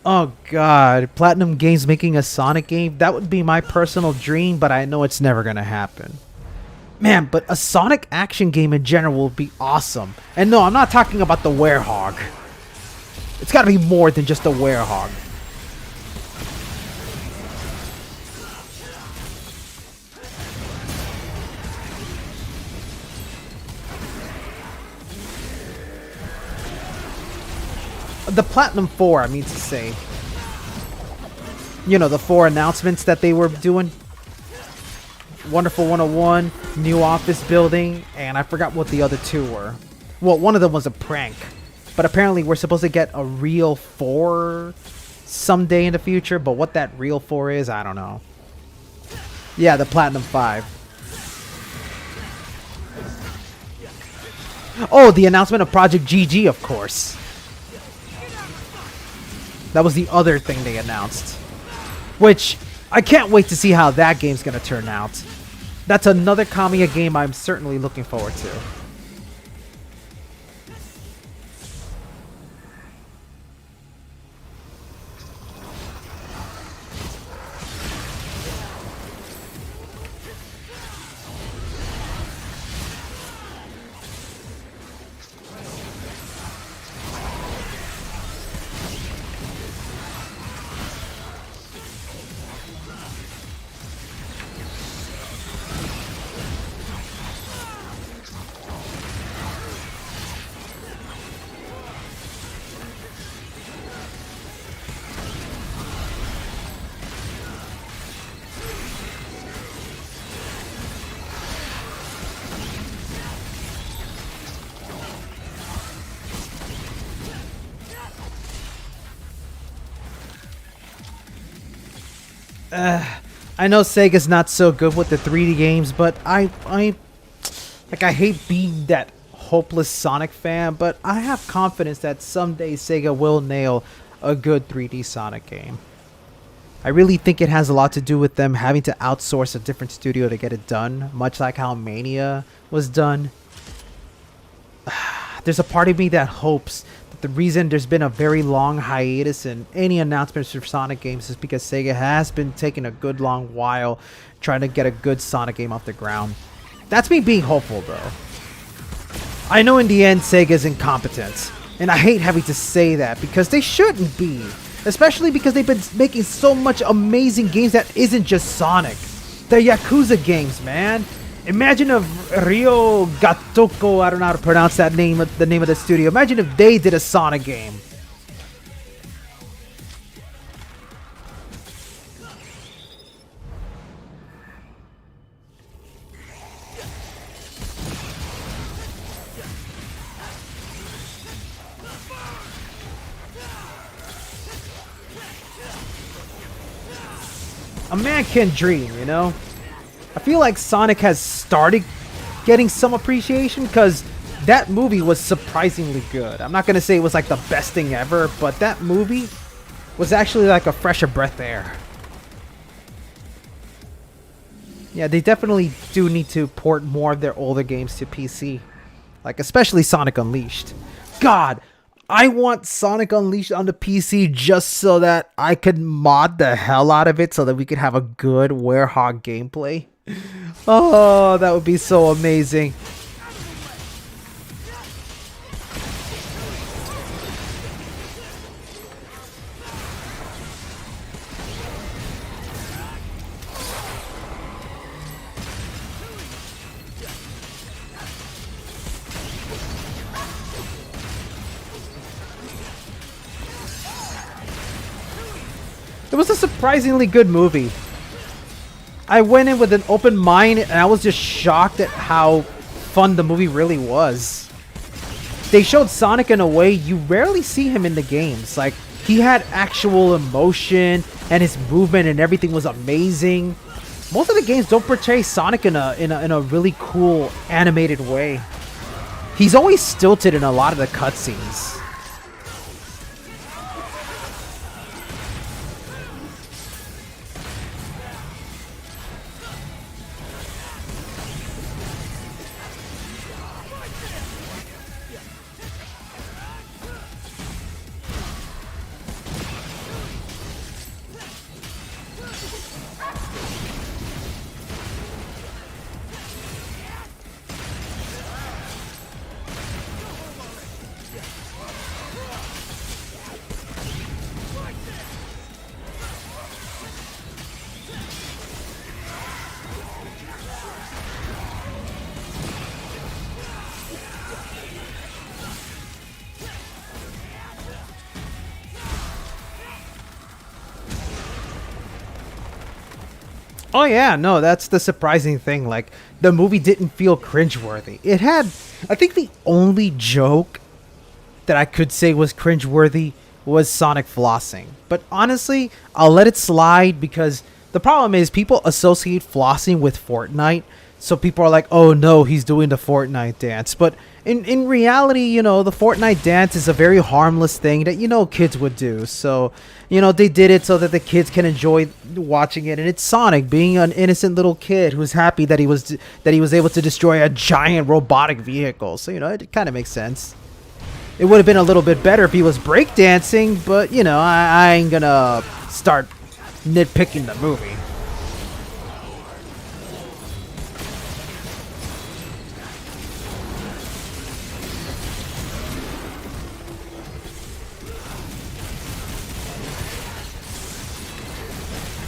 Oh god, Platinum Games making a Sonic game? That would be my personal dream, but I know it's never gonna happen. Man, but a Sonic action game in general would be awesome. And no, I'm not talking about the Werehog. It's gotta be more than just a Werehog. The Platinum 4, I mean to say. You know, the 4 announcements that they were doing. Wonderful 101, new office building, and I forgot what the other 2 were. Well, one of them was a prank. But apparently we're supposed to get a real 4 someday in the future, but what that real 4 is, I don't know. Yeah, the Platinum 5. Oh, the announcement of Project GG, of course. That was the other thing they announced. Which, I can't wait to see how that game's gonna turn out. That's another Kamiya game I'm certainly looking forward to. I know Sega's not so good with the 3D games, but I hate being that hopeless Sonic fan, but I have confidence that someday Sega will nail a good 3D Sonic game. I really think it has a lot to do with them having to outsource a different studio to get it done, much like how Mania was done. There's a part of me that hopes that the reason there's been a very long hiatus in any announcements for Sonic games is because Sega has been taking a good long while trying to get a good Sonic game off the ground. That's me being hopeful, though. I know in the end Sega's incompetent, and I hate having to say that because they shouldn't be. Especially because they've been making so much amazing games that isn't just Sonic. They're Yakuza games, man. Imagine if Ryo Gatoko, I don't know how to pronounce that name, the name of the studio. Imagine if they did a Sonic game. A man can dream, you know? I feel like Sonic has started getting some appreciation because that movie was surprisingly good. I'm not going to say it was like the best thing ever, but that movie was actually like a fresh of breath air. Yeah, they definitely do need to port more of their older games to PC. Like, especially Sonic Unleashed. God! I want Sonic Unleashed on the PC just so that I could mod the hell out of it so that we could have a good Werehog gameplay. Oh, that would be so amazing. It was a surprisingly good movie. I went in with an open mind and I was just shocked at how fun the movie really was. They showed Sonic in a way you rarely see him in the games. Like, he had actual emotion and his movement and everything was amazing. Most of the games don't portray Sonic in a really cool animated way. He's always stilted in a lot of the cutscenes. Oh yeah, no, that's the surprising thing. Like, the movie didn't feel cringeworthy. It had, I think the only joke that I could say was cringeworthy was Sonic flossing. But honestly, I'll let it slide because the problem is people associate flossing with Fortnite. So people are like, oh no, he's doing the Fortnite dance. But in reality, you know, the Fortnite dance is a very harmless thing that, you know, kids would do. So, you know, they did it so that the kids can enjoy watching it. And it's Sonic being an innocent little kid who's happy that he was able to destroy a giant robotic vehicle. So, you know, it kind of makes sense. It would have been a little bit better if he was breakdancing, but, you know, I ain't gonna start nitpicking the movie.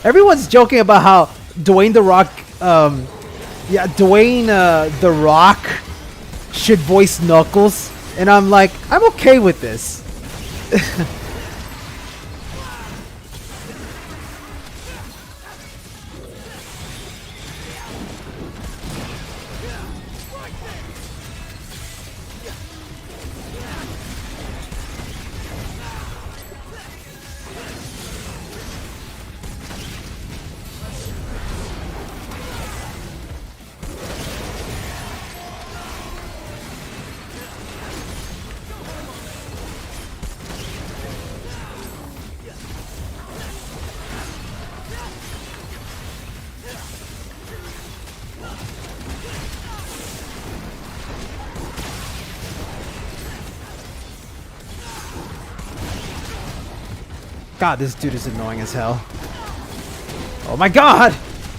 Everyone's joking about how Dwayne The Rock, Dwayne The Rock should voice Knuckles, and I'm like, I'm okay with this. God, this dude is annoying as hell. Oh my god!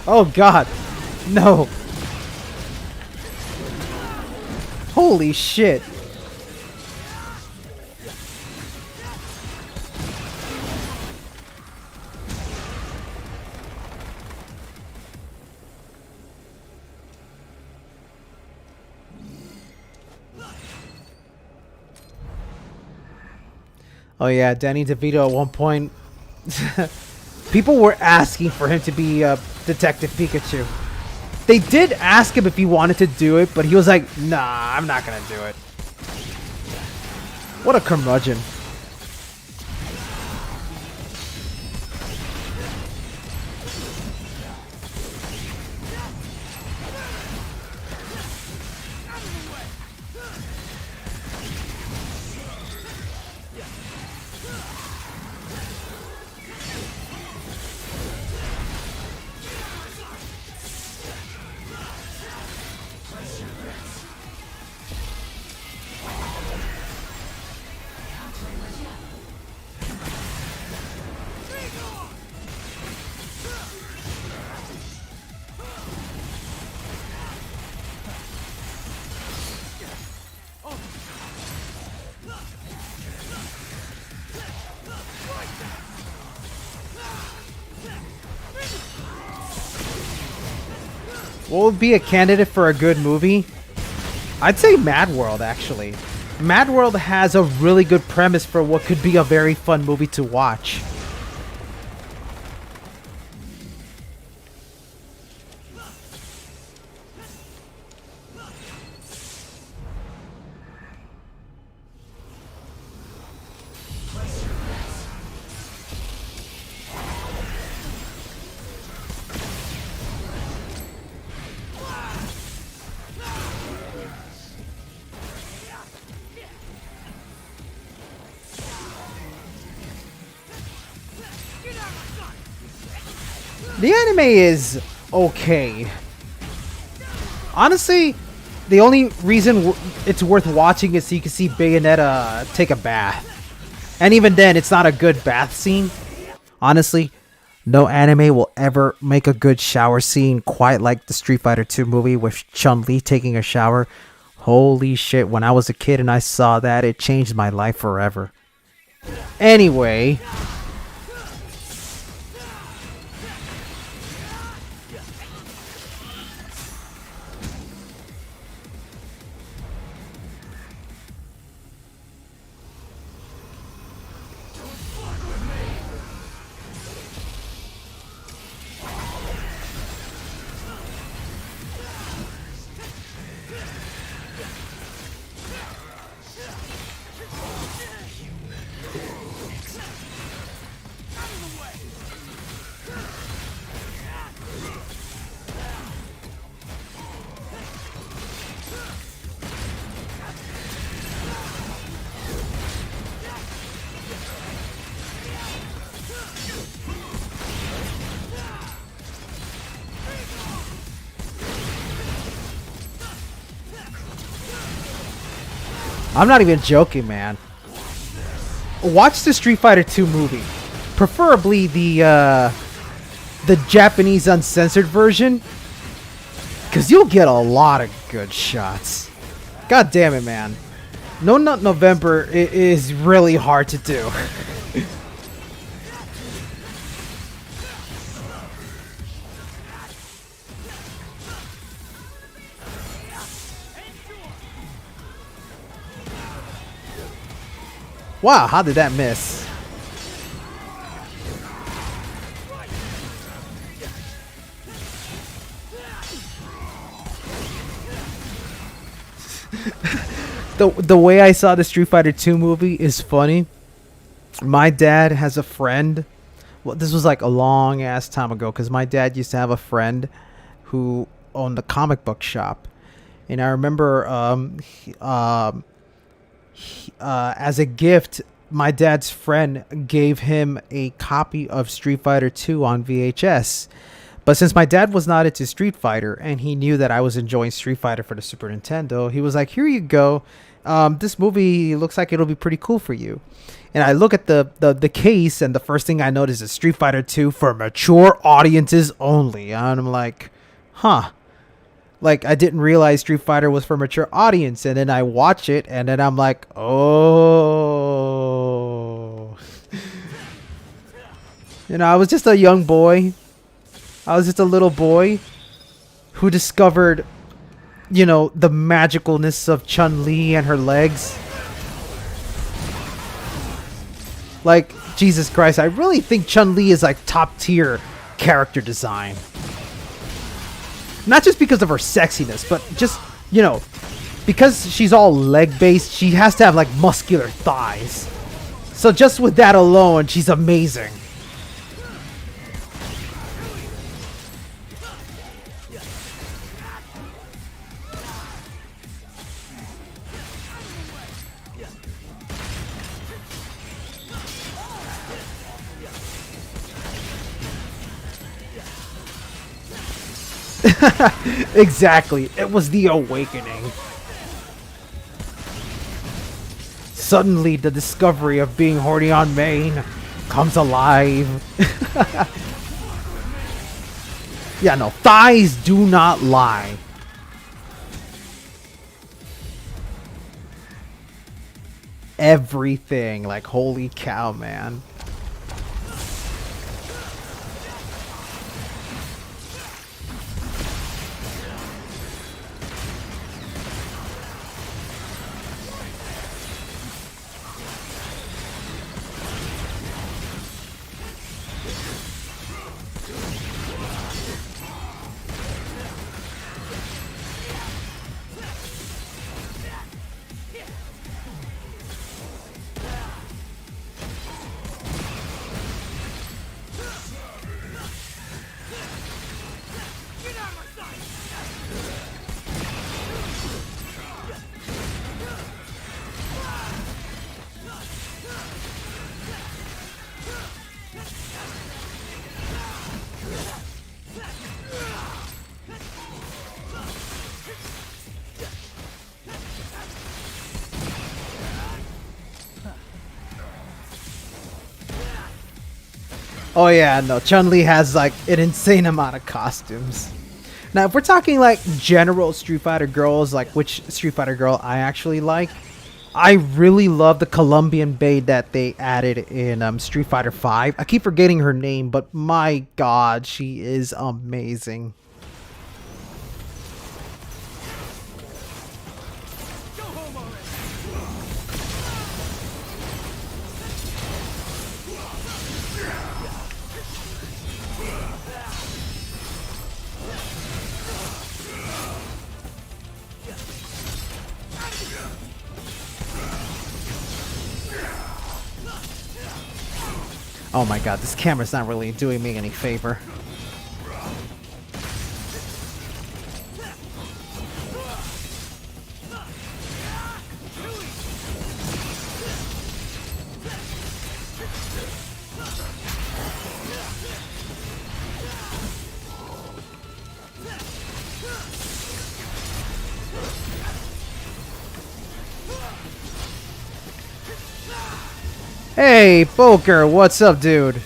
Oh god! No! Holy shit! Oh yeah, Danny DeVito at one point, people were asking for him to be Detective Pikachu. They did ask him if he wanted to do it, but he was like, nah, I'm not gonna do it. What a curmudgeon. What would be a candidate for a good movie? I'd say Mad World, actually. Mad World has a really good premise for what could be a very fun movie to watch. The anime is okay. Honestly, the only reason it's worth watching is so you can see Bayonetta take a bath. And even then, it's not a good bath scene. Honestly, no anime will ever make a good shower scene quite like the Street Fighter 2 movie with Chun-Li taking a shower. Holy shit, when I was a kid and I saw that, it changed my life forever. Anyway... I'm not even joking, man. Watch the Street Fighter 2 movie. Preferably the Japanese uncensored version. Because you'll get a lot of good shots. God damn it, man. No Nut November is really hard to do. Wow, how did that miss? The way I saw the Street Fighter 2 movie is funny. My dad has a friend. Well, this was like a long ass time ago because my dad used to have a friend who owned a comic book shop. And I remember as a gift, my dad's friend gave him a copy of Street Fighter 2 on VHS. But since my dad was not into Street Fighter and he knew that I was enjoying Street Fighter for the Super Nintendo, he was like, here you go. This movie looks like it'll be pretty cool for you. And I look at the case, and the first thing I notice is Street Fighter 2 for mature audiences only. And I'm like, huh. Like, I didn't realize Street Fighter was for mature audience. And then I watch it, and then I'm like, oh. You know, I was just a young boy. I was just a little boy who discovered, you know, the magicalness of Chun-Li and her legs. Like, Jesus Christ, I really think Chun-Li is like top tier character design. Not just because of her sexiness, but just, you know, because she's all leg-based, she has to have, like, muscular thighs. So just with that alone, she's amazing. Exactly. It was the awakening. Suddenly, the discovery of being horny on main comes alive. Yeah, no. Thighs do not lie. Everything. Like, holy cow, man. Oh yeah, no, Chun-Li has like an insane amount of costumes. Now, if we're talking like general Street Fighter girls, like which Street Fighter girl I actually like, I really love the Colombian babe that they added in Street Fighter 5. I keep forgetting her name, but my god, she is amazing. Oh my god, this camera's not really doing me any favor. Hey, Boker, what's up, dude?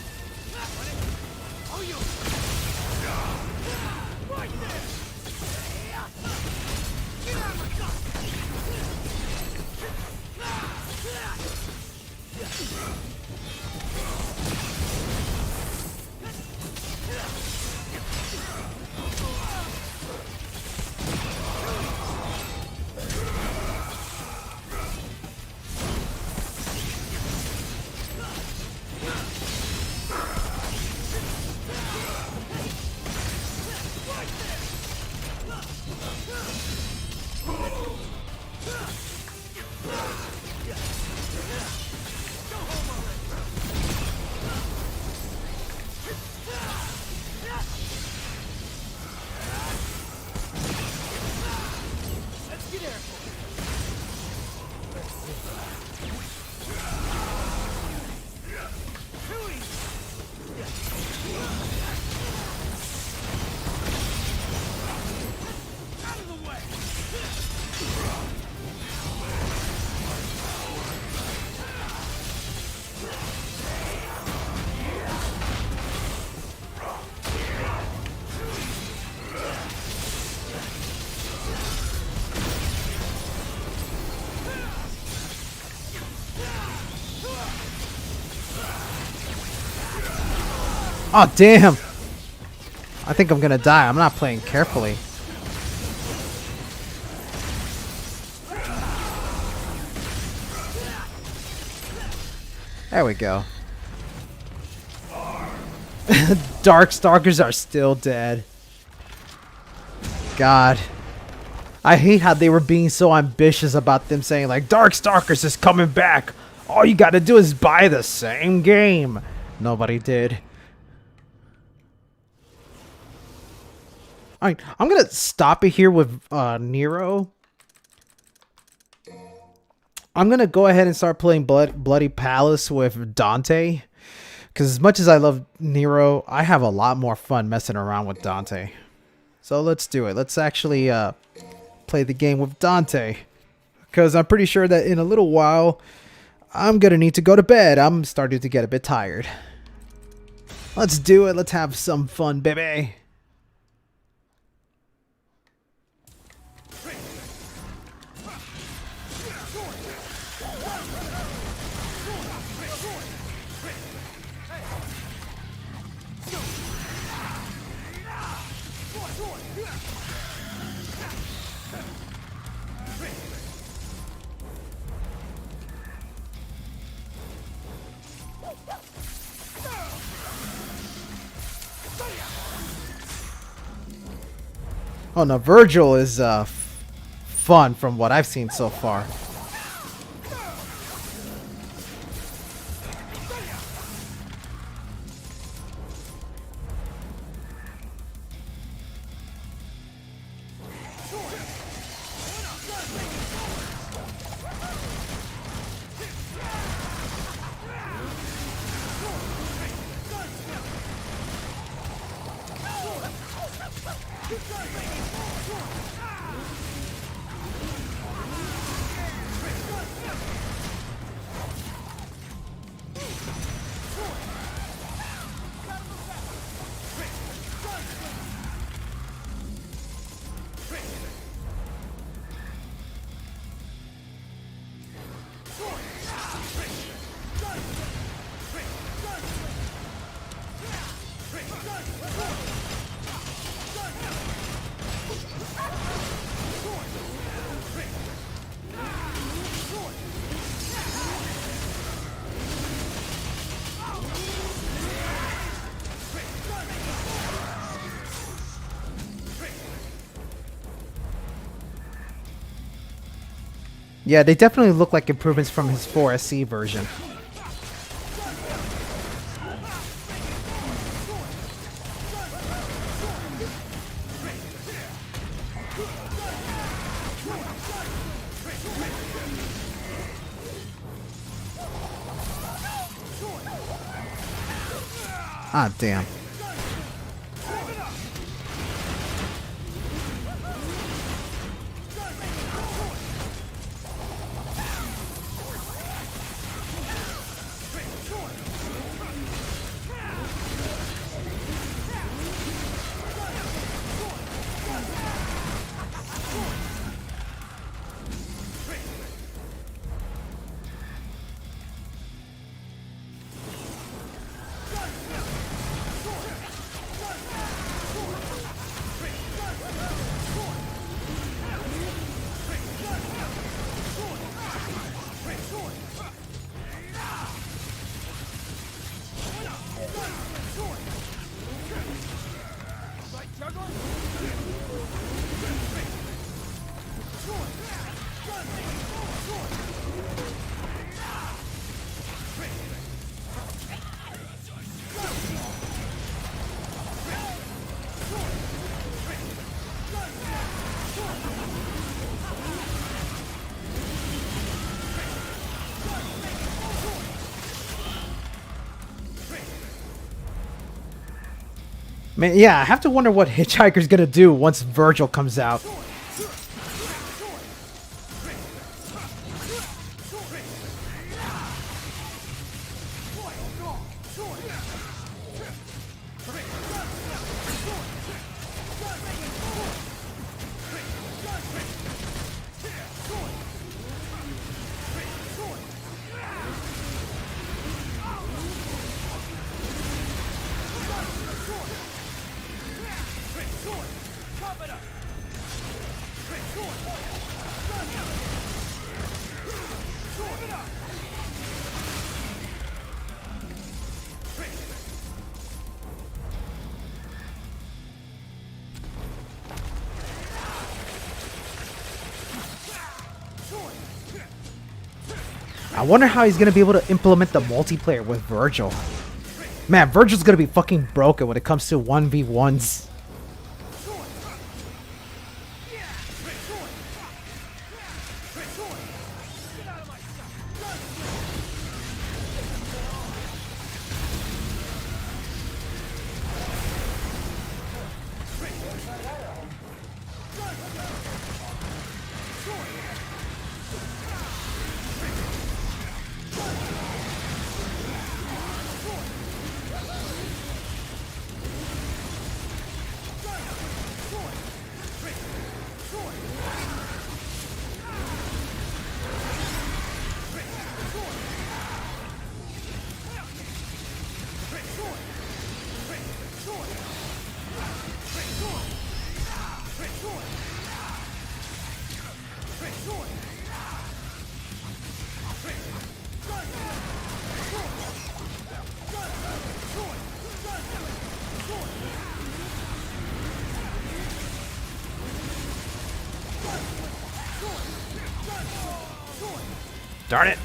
Oh, damn. I think I'm gonna die. I'm not playing carefully. There we go. Darkstalkers are still dead. God. I hate how they were being so ambitious about them saying like, Darkstalkers is coming back. All you gotta do is buy the same game. Nobody did. Alright, I'm gonna stop it here with Nero. I'm gonna go ahead and start playing Bloody Palace with Dante. Because as much as I love Nero, I have a lot more fun messing around with Dante. So let's do it. Let's actually play the game with Dante. Because I'm pretty sure that in a little while, I'm gonna need to go to bed. I'm starting to get a bit tired. Let's do it. Let's have some fun, baby. Oh no, Virgil is fun from what I've seen so far. Yeah, they definitely look like improvements from his 4SC version. Ah, damn. Man, yeah, I have to wonder what Hitchhiker's gonna do once Virgil comes out. I wonder how he's gonna be able to implement the multiplayer with Virgil. Man, Virgil's gonna be fucking broken when it comes to 1v1s. Darn it!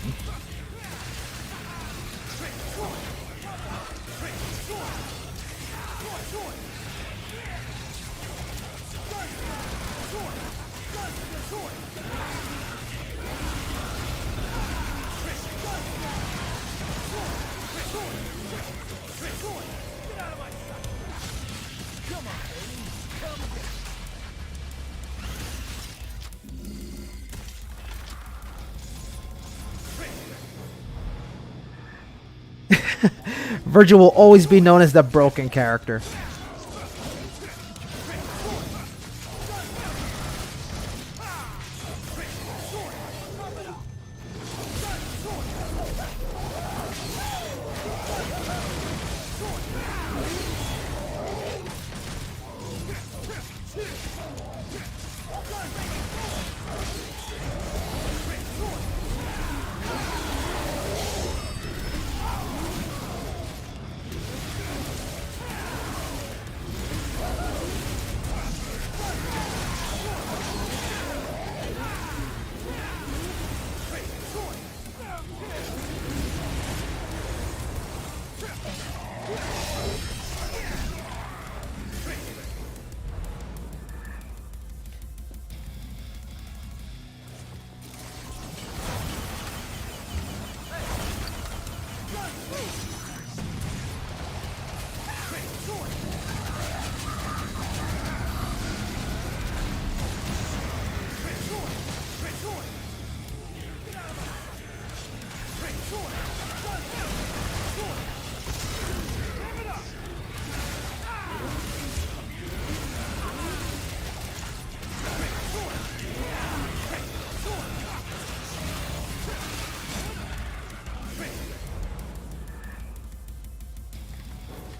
Virgil will always be known as the broken character.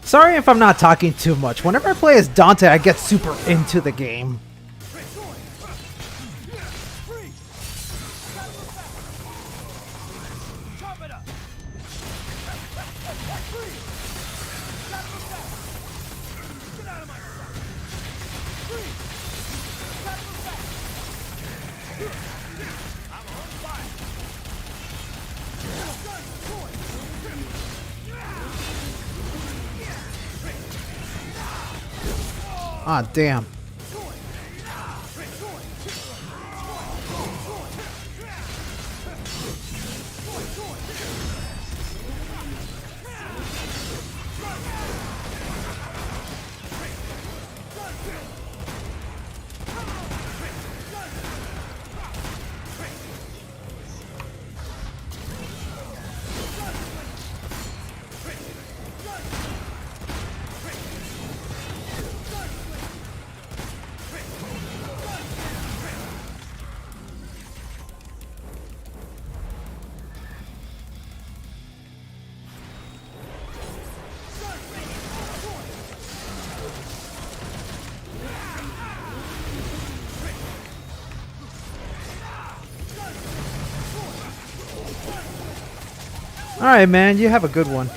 Sorry if I'm not talking too much. Whenever I play as Dante, I get super into the game. Ah, damn. Alright, man, you have a good one.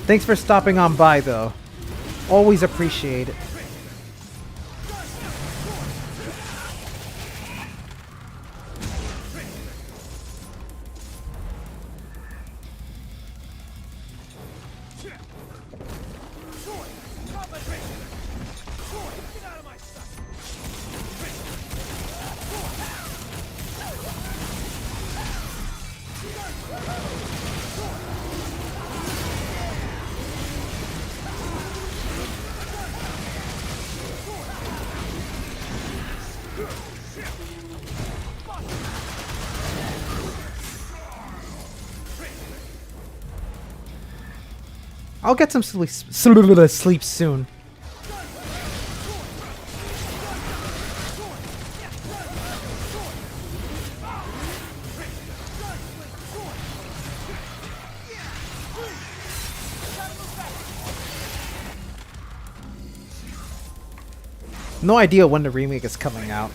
Thanks for stopping on by, though. Always appreciate it. I'll get some sleep soon. No idea when the remake is coming out.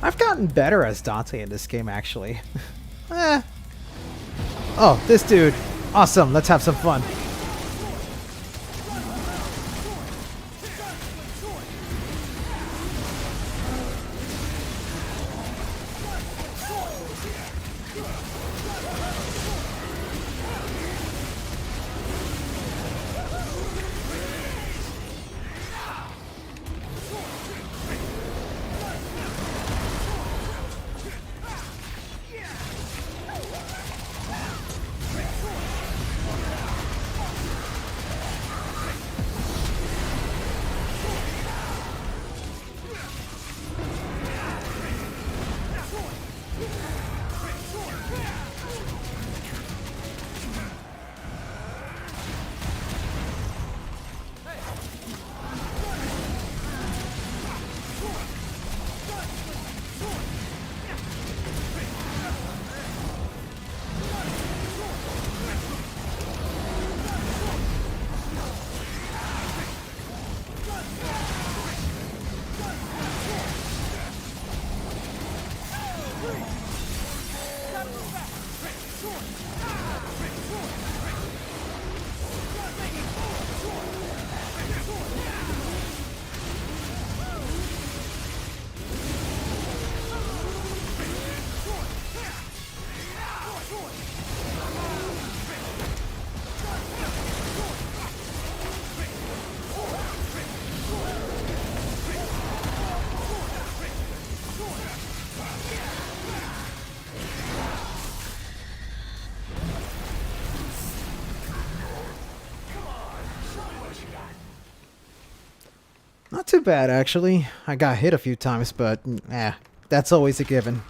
I've gotten better as Dante in this game, actually. Oh, this dude. Awesome, let's have some fun. Not too bad, actually. I got hit a few times, but that's always a given.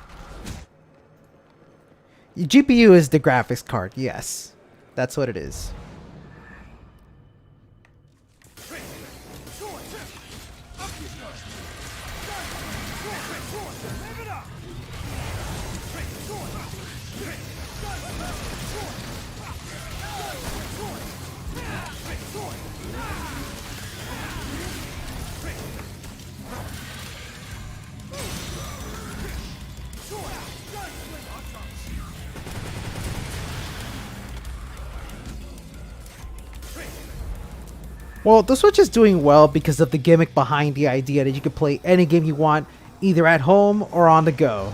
Your GPU is the graphics card, yes. That's what it is. Well, the Switch is doing well because of the gimmick behind the idea that you can play any game you want, either at home or on the go.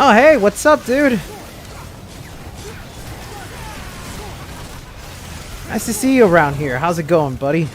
Oh, hey, what's up, dude? Nice to see you around here. How's it going, buddy?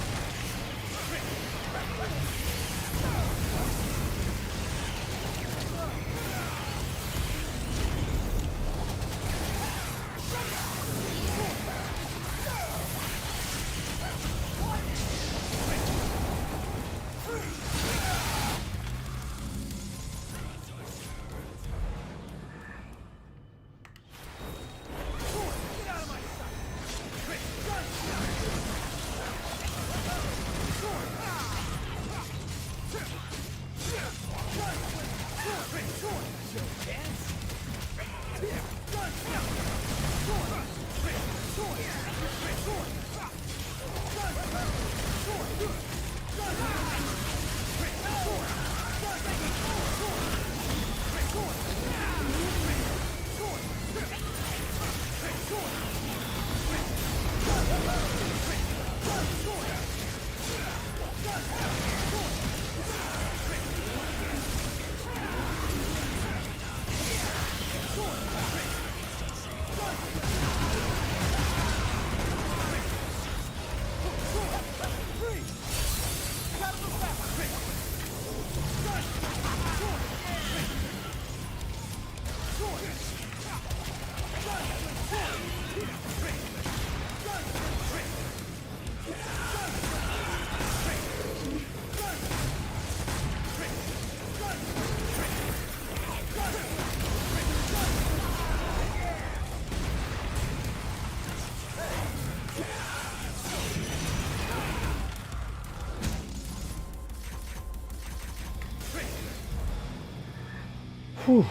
Whew.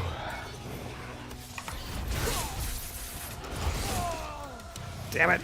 Damn it.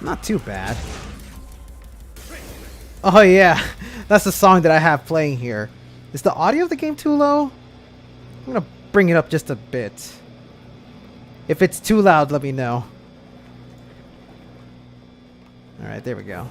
Not too bad. Oh yeah, that's the song that I have playing here. Is the audio of the game too low? I'm gonna bring it up just a bit. If it's too loud, let me know. Alright, there we go.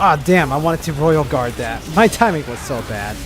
Ah, damn, I wanted to Royal Guard that. My timing was so bad.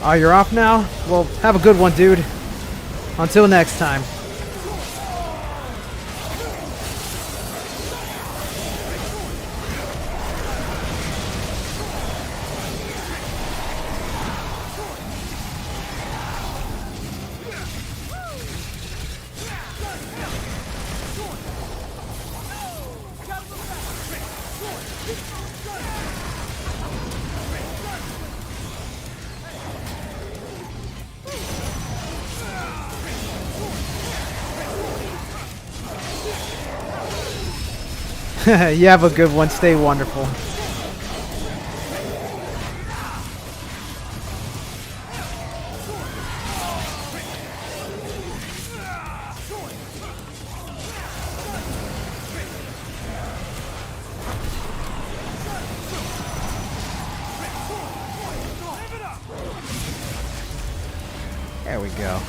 Oh, you're off now? Well, have a good one, dude. Until next time. You have a good one. Stay wonderful. There we go.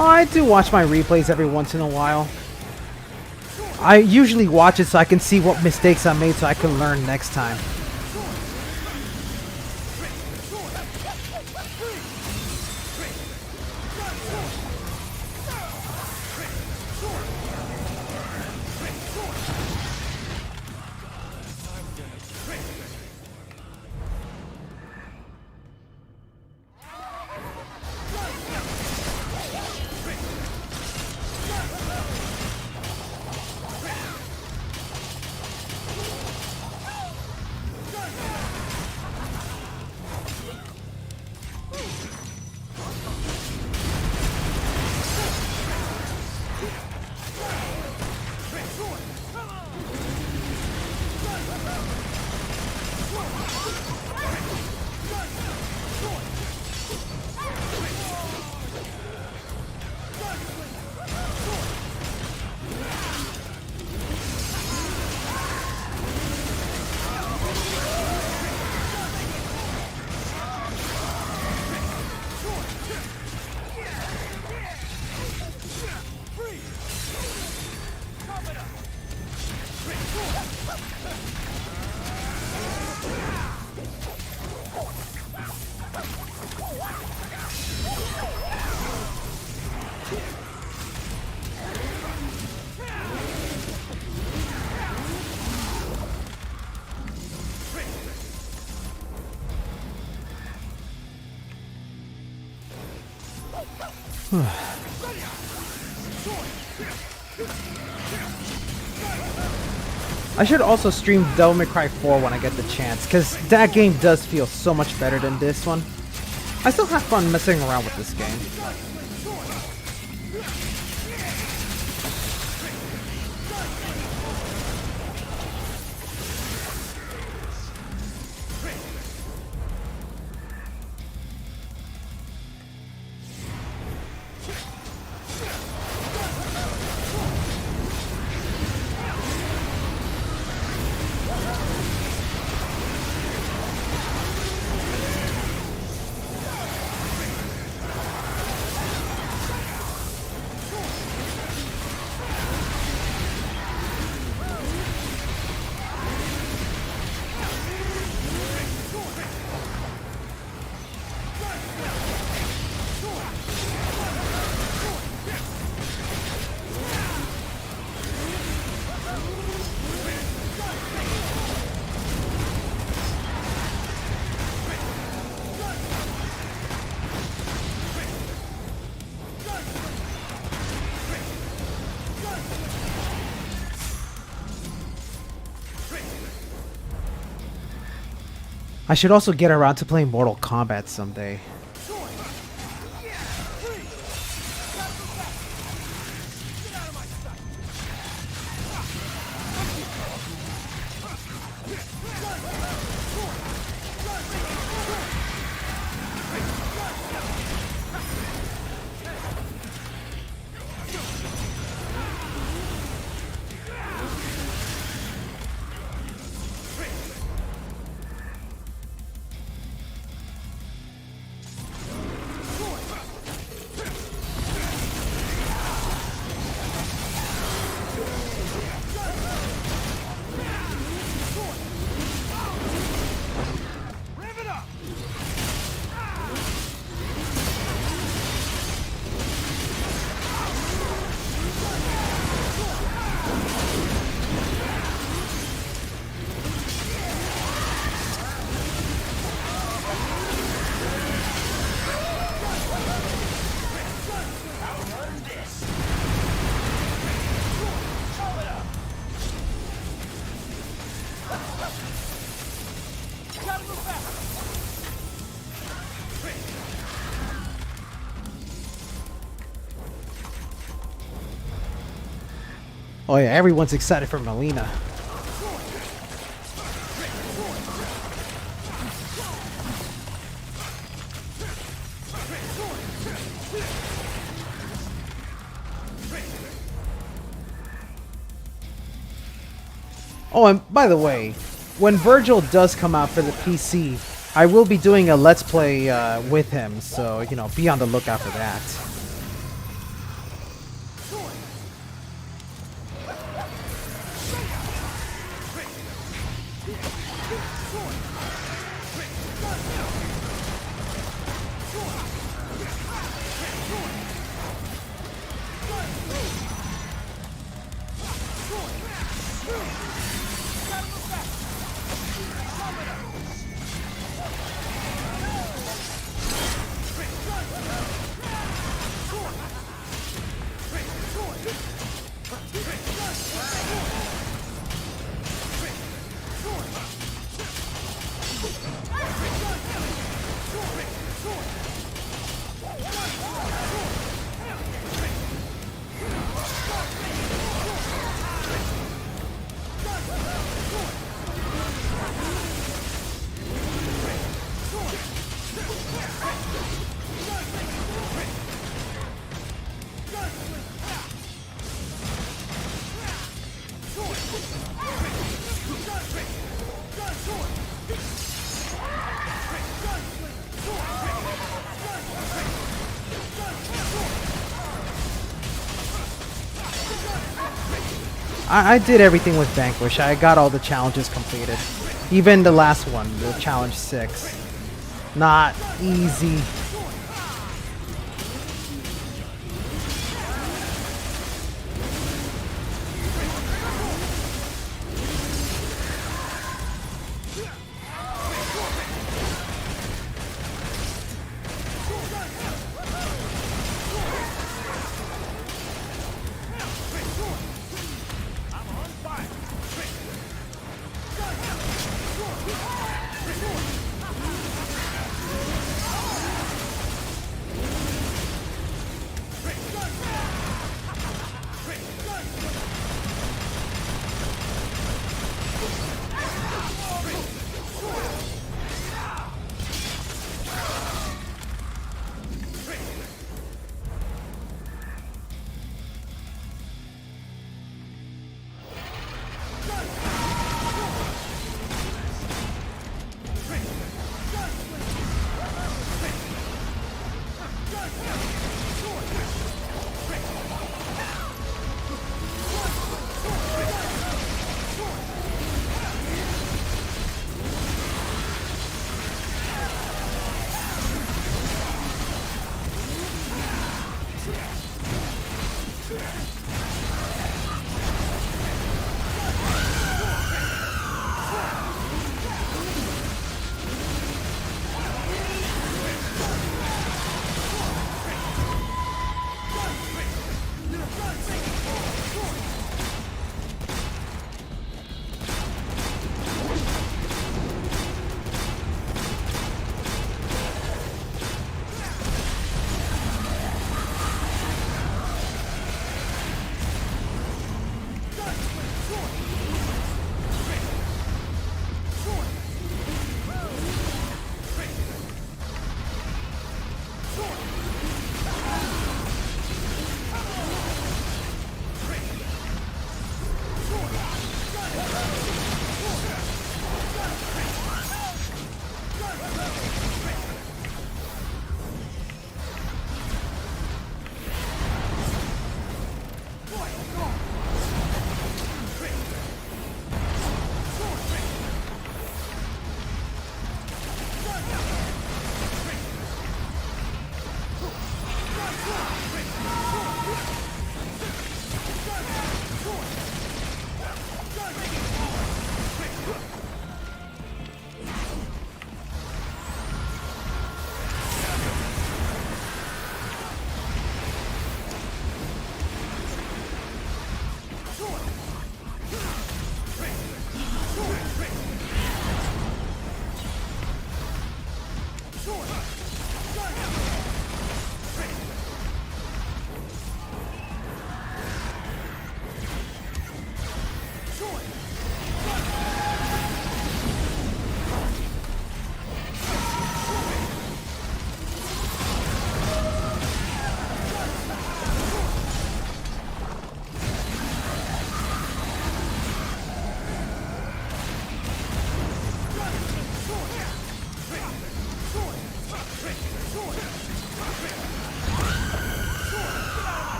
Oh, I do watch my replays every once in a while. I usually watch it so I can see what mistakes I made so I can learn next time. I should also stream Devil May Cry 4 when I get the chance, because that game does feel so much better than this one. I still have fun messing around with this game. I should also get around to playing Mortal Kombat someday. Oh yeah, everyone's excited for Melina. Oh, and by the way, when Virgil does come out for the PC, I will be doing a Let's Play with him, so, you know, be on the lookout for that. I did everything with Vanquish. I got all the challenges completed. Even the last one, the challenge 6. Not easy.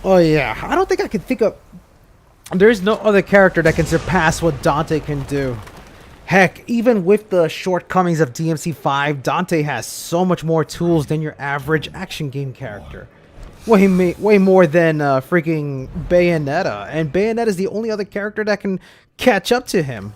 Oh yeah, I don't think I can think of... There's no other character that can surpass what Dante can do. Heck, even with the shortcomings of DMC5, Dante has so much more tools than your average action game character. Way more than freaking Bayonetta. And Bayonetta is the only other character that can catch up to him.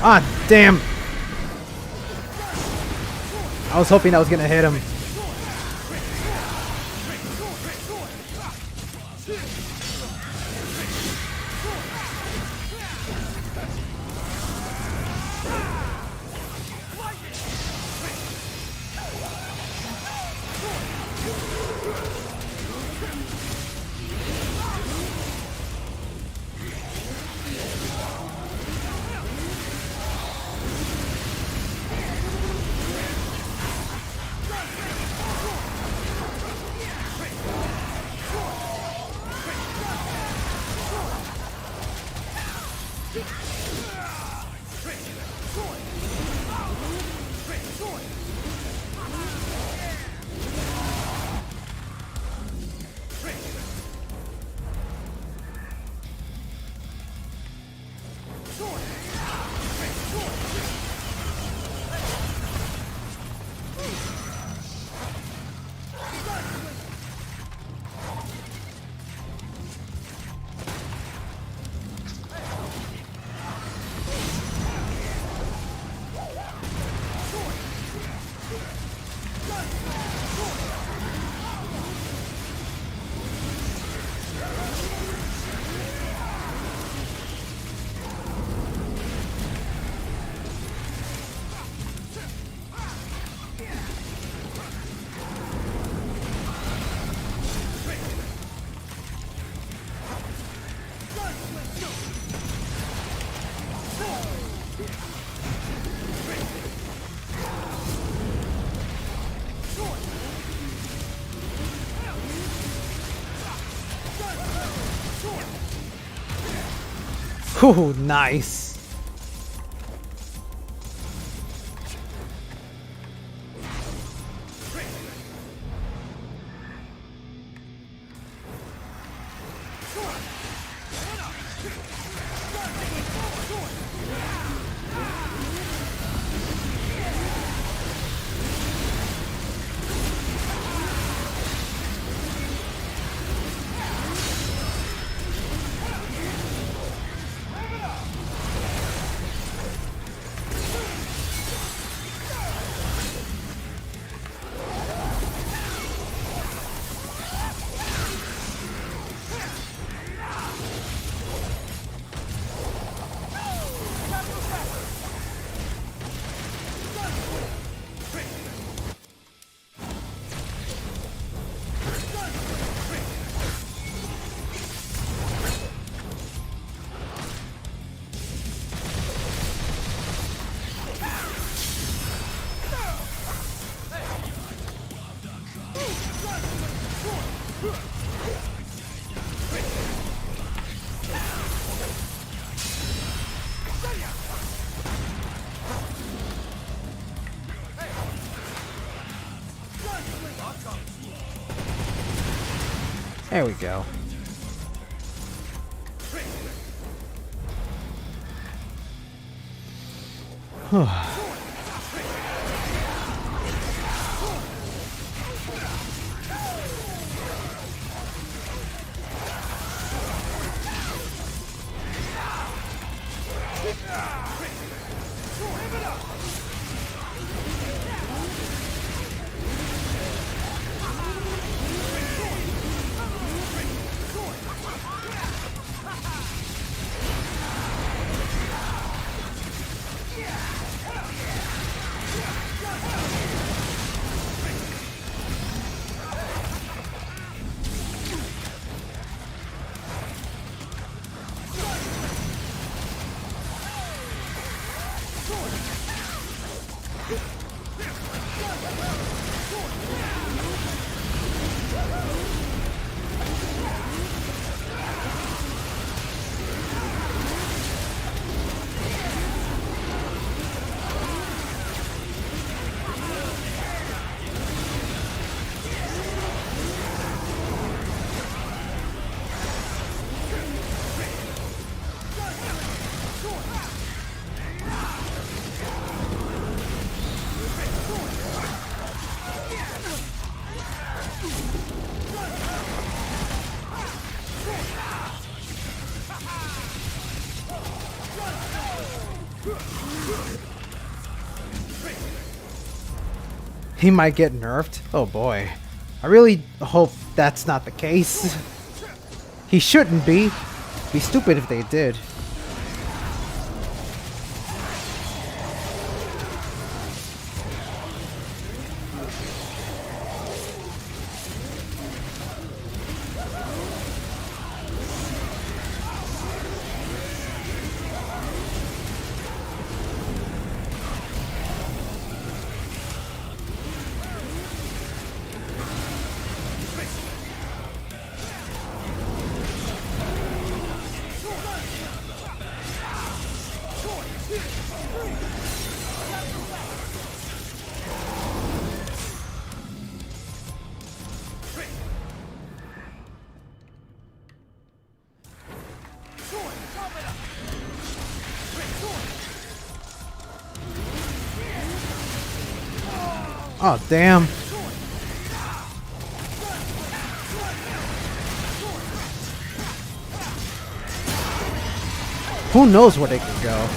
Ah, damn! I was hoping I was gonna hit him. Ooh, nice. There we go. He might get nerfed? Oh boy. I really hope that's not the case. He shouldn't be. Be stupid if they did. Oh, damn. Who knows where they can go?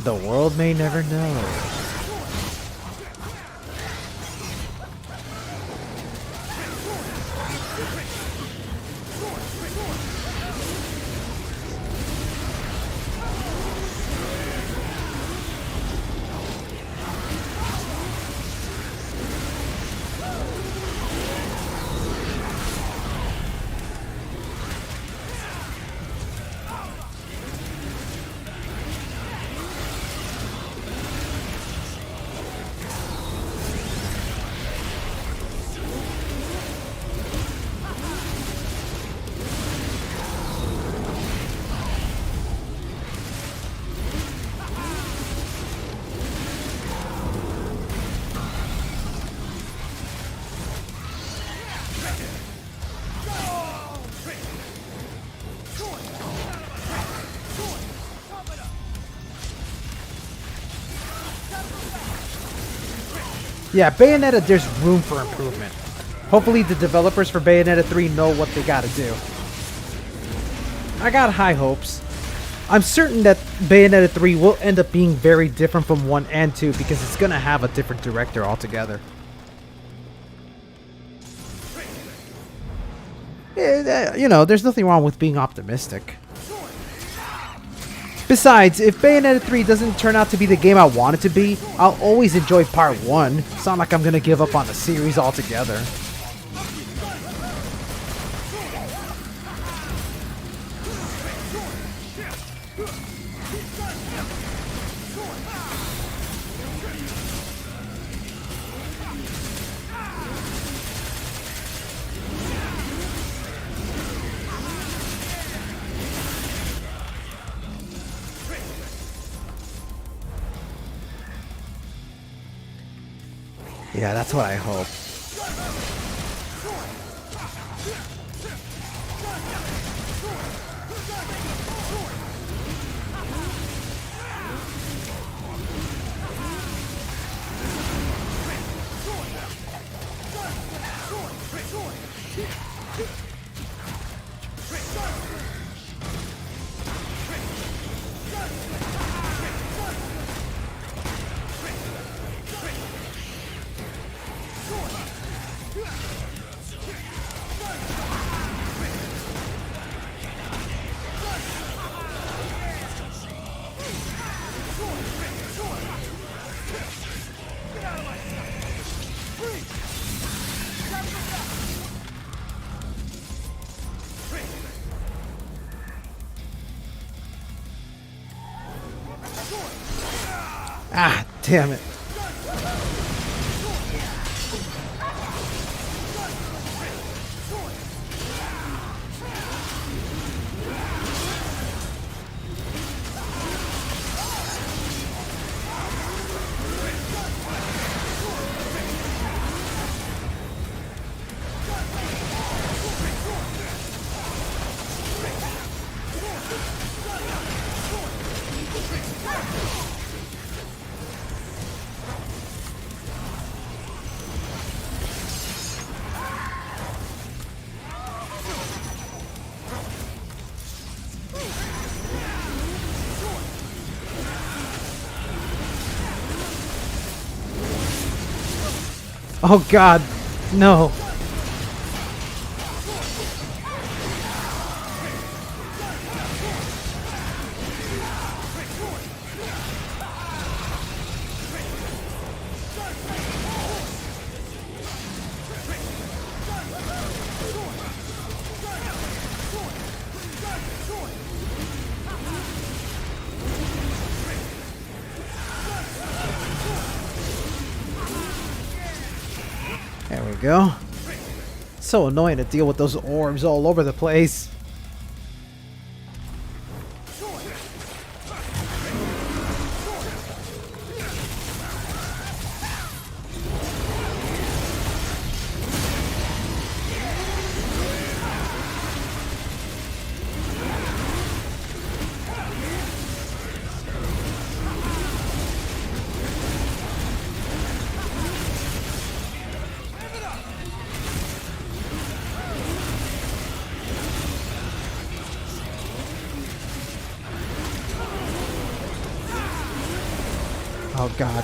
The world may never know. Yeah, Bayonetta, there's room for improvement. Hopefully the developers for Bayonetta 3 know what they gotta do. I got high hopes. I'm certain that Bayonetta 3 will end up being very different from 1 and 2 because it's gonna have a different director altogether. Yeah, you know, there's nothing wrong with being optimistic. Besides, if Bayonetta 3 doesn't turn out to be the game I want it to be, I'll always enjoy part 1. It's not like I'm gonna give up on the series altogether. Yeah, that's what I hope. Ah, damn it. Oh god, no. There we go. So annoying to deal with those orbs all over the place. Oh god.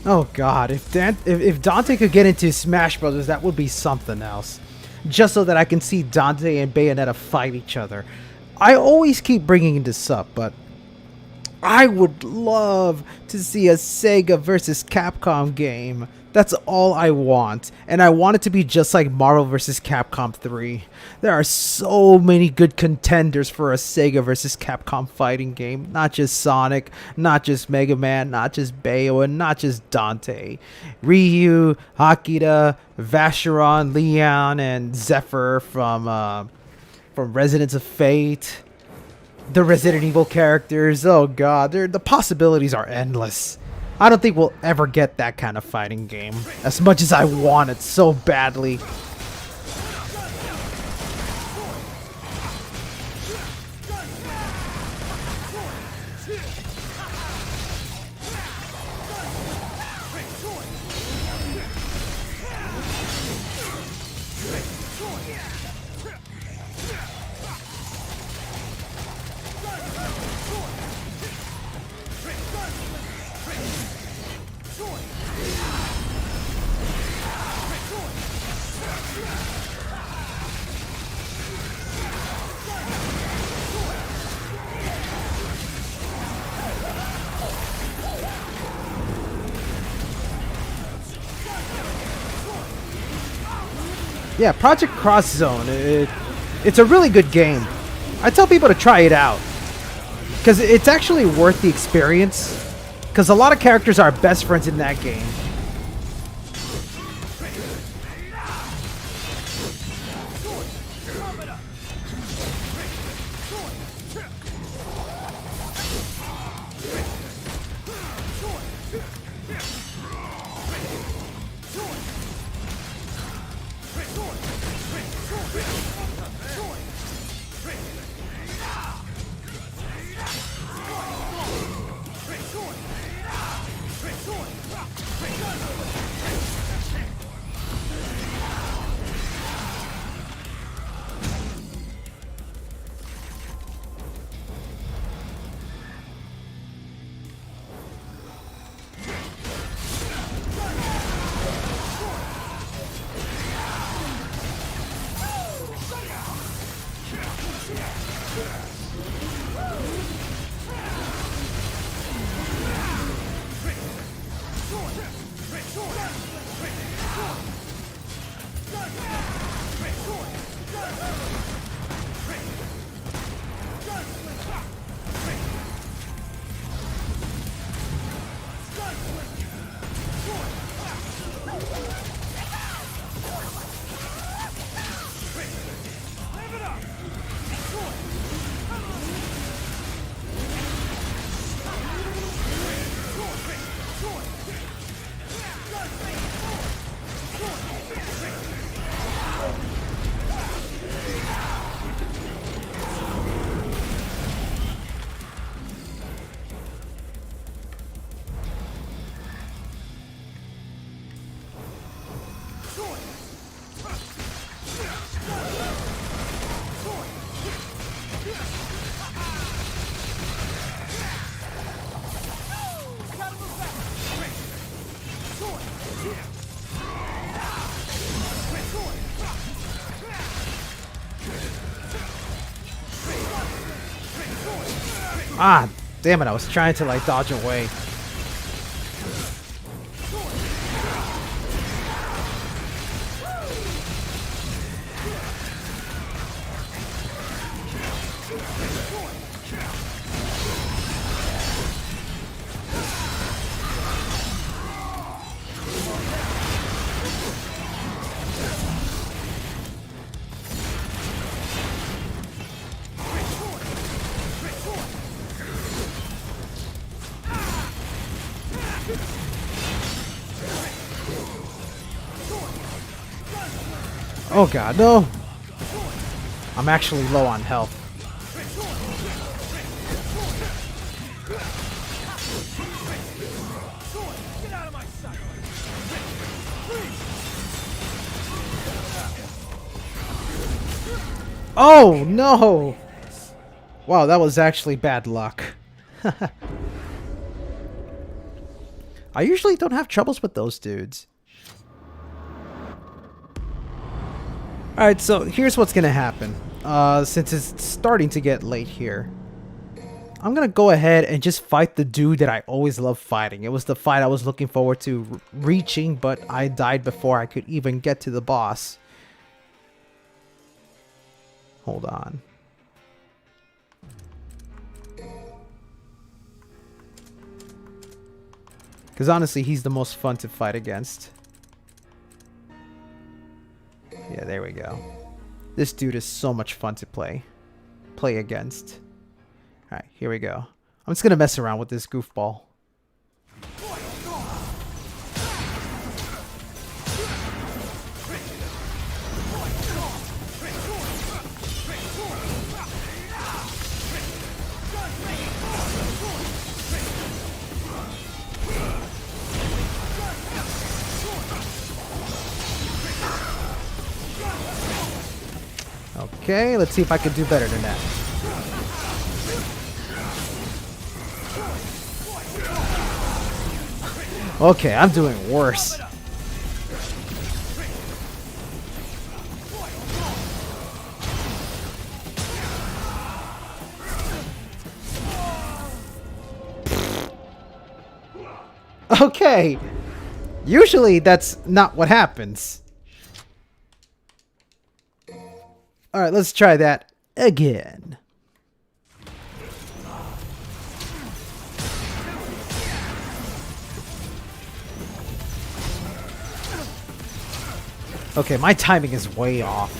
Oh god, if Dante could get into Smash Brothers, that would be something else. Just so that I can see Dante and Bayonetta fight each other. I always keep bringing this up, but I would love to see a Sega versus Capcom game. That's all I want. And I want it to be just like Marvel vs. Capcom 3. There are so many good contenders for a Sega vs. Capcom fighting game. Not just Sonic, not just Mega Man, not just Bayo, and not just Dante. Ryu, Akira, Vacheron, Leon, and Zephyr from Residents of Fate. The Resident Evil characters. Oh god, the possibilities are endless. I don't think we'll ever get that kind of fighting game, as much as I want it so badly. Yeah, Project Cross Zone. It's a really good game. I tell people to try it out because it's actually worth the experience. Because a lot of characters are best friends in that game. Ah, damn it, I was trying to like dodge away. Oh god, no! I'm actually low on health. Oh no! Wow, that was actually bad luck. I usually don't have troubles with those dudes. Alright, so here's what's gonna happen. Since it's starting to get late here, I'm gonna go ahead and just fight the dude that I always love fighting. It was the fight I was looking forward to reaching, but I died before I could even get to the boss. Hold on. Because honestly, he's the most fun to fight against. Yeah, there we go. This dude is so much fun to play against. Alright, here we go. I'm just gonna mess around with this goofball. Okay, let's see if I can do better than that. Okay, I'm doing worse. Okay. Usually that's not what happens. Alright, let's try that again. Okay, my timing is way off.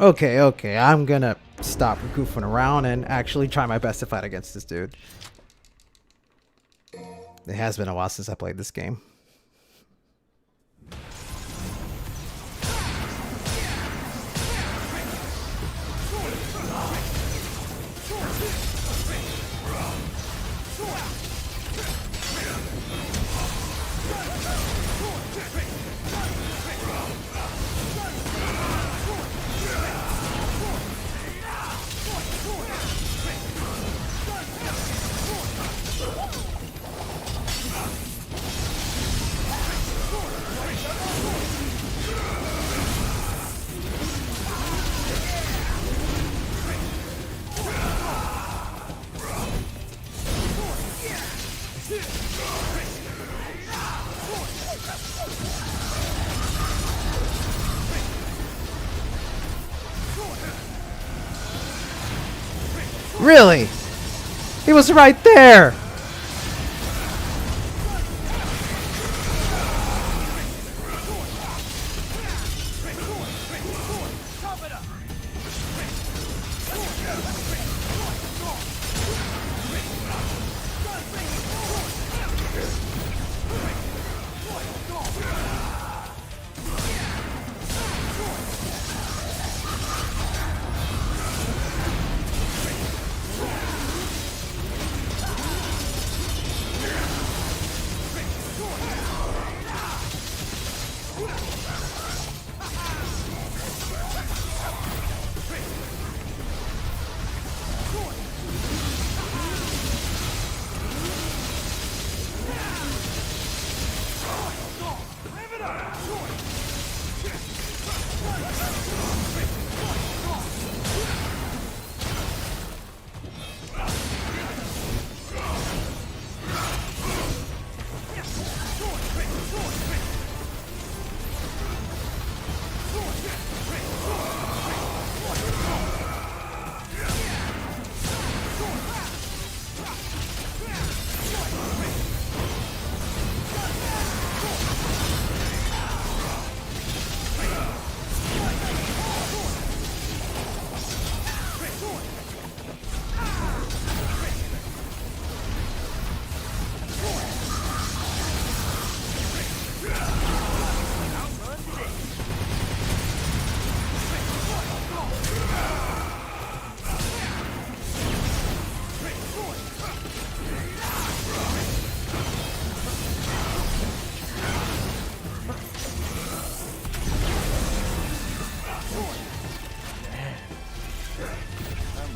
Okay, I'm gonna stop goofing around and actually try my best to fight against this dude. It has been a while since I played this game. Really? He was right there!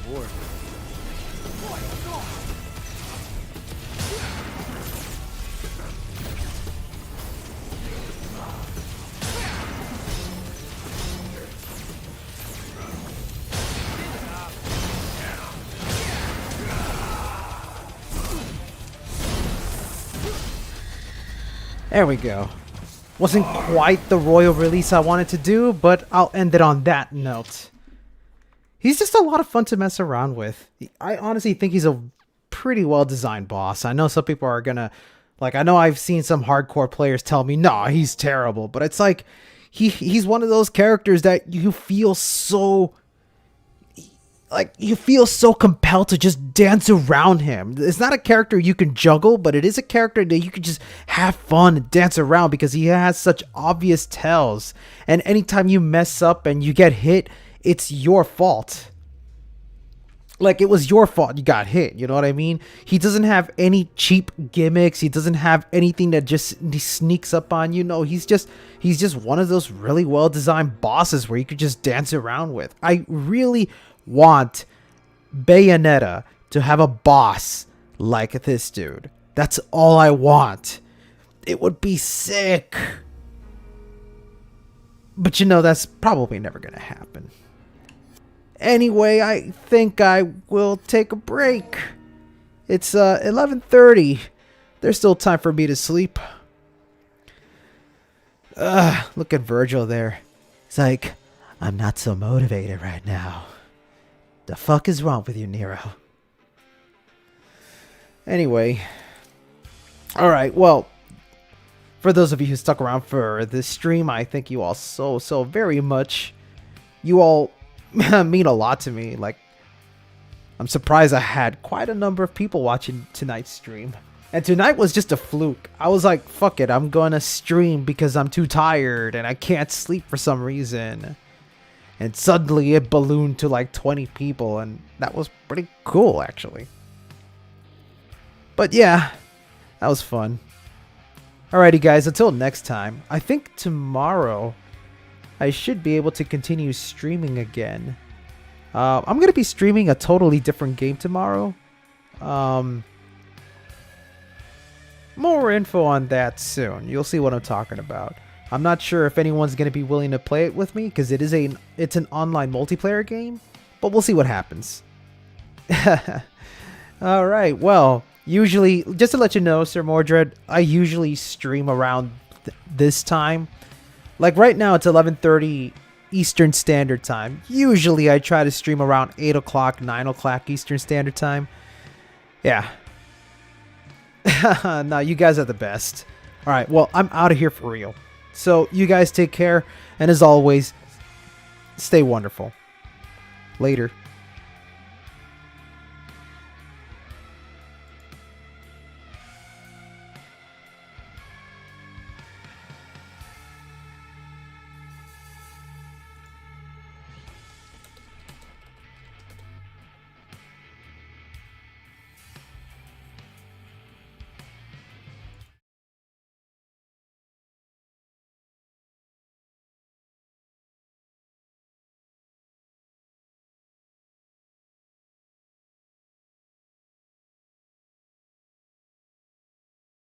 reward. There we go. Wasn't quite the royal release I wanted to do, but I'll end it on that note. He's just a lot of fun to mess around with. I honestly think he's a pretty well-designed boss. I know some people are gonna... Like, I know I've seen some hardcore players tell me, nah, he's terrible. But it's like, he's one of those characters that you feel so... Like, you feel so compelled to just dance around him. It's not a character you can juggle, but it is a character that you can just have fun and dance around because he has such obvious tells. And anytime you mess up and you get hit, it's your fault. Like, it was your fault you got hit, you know what I mean? He doesn't have any cheap gimmicks. He doesn't have anything that just sneaks up on you. No, he's just one of those really well-designed bosses where you could just dance around with. I really want Bayonetta to have a boss like this dude. That's all I want. It would be sick. But you know, that's probably never gonna happen. Anyway, I think I will take a break. It's 11:30. There's still time for me to sleep. Look at Virgil there. It's like, I'm not so motivated right now. The fuck is wrong with you, Nero? Anyway. Alright, well, for those of you who stuck around for this stream, I thank you all so very much. You all mean a lot to me. Like, I'm surprised I had quite a number of people watching tonight's stream. And tonight was just a fluke. I was like, fuck it, I'm gonna stream because I'm too tired and I can't sleep for some reason. And suddenly it ballooned to like 20 people, and that was pretty cool, actually. But yeah, that was fun. Alrighty guys, until next time. I think tomorrow I should be able to continue streaming again. I'm going to be streaming a totally different game tomorrow. More info on that soon. You'll see what I'm talking about. I'm not sure if anyone's going to be willing to play it with me because it's an online multiplayer game, but we'll see what happens. Alright, well, usually, just to let you know, Sir Mordred, I usually stream around this time. Like right now, it's 11:30 Eastern Standard Time. Usually, I try to stream around 8 o'clock, 9 o'clock Eastern Standard Time. Yeah. No, you guys are the best. Alright, well, I'm out of here for real. So, you guys take care, and as always, stay wonderful. Later.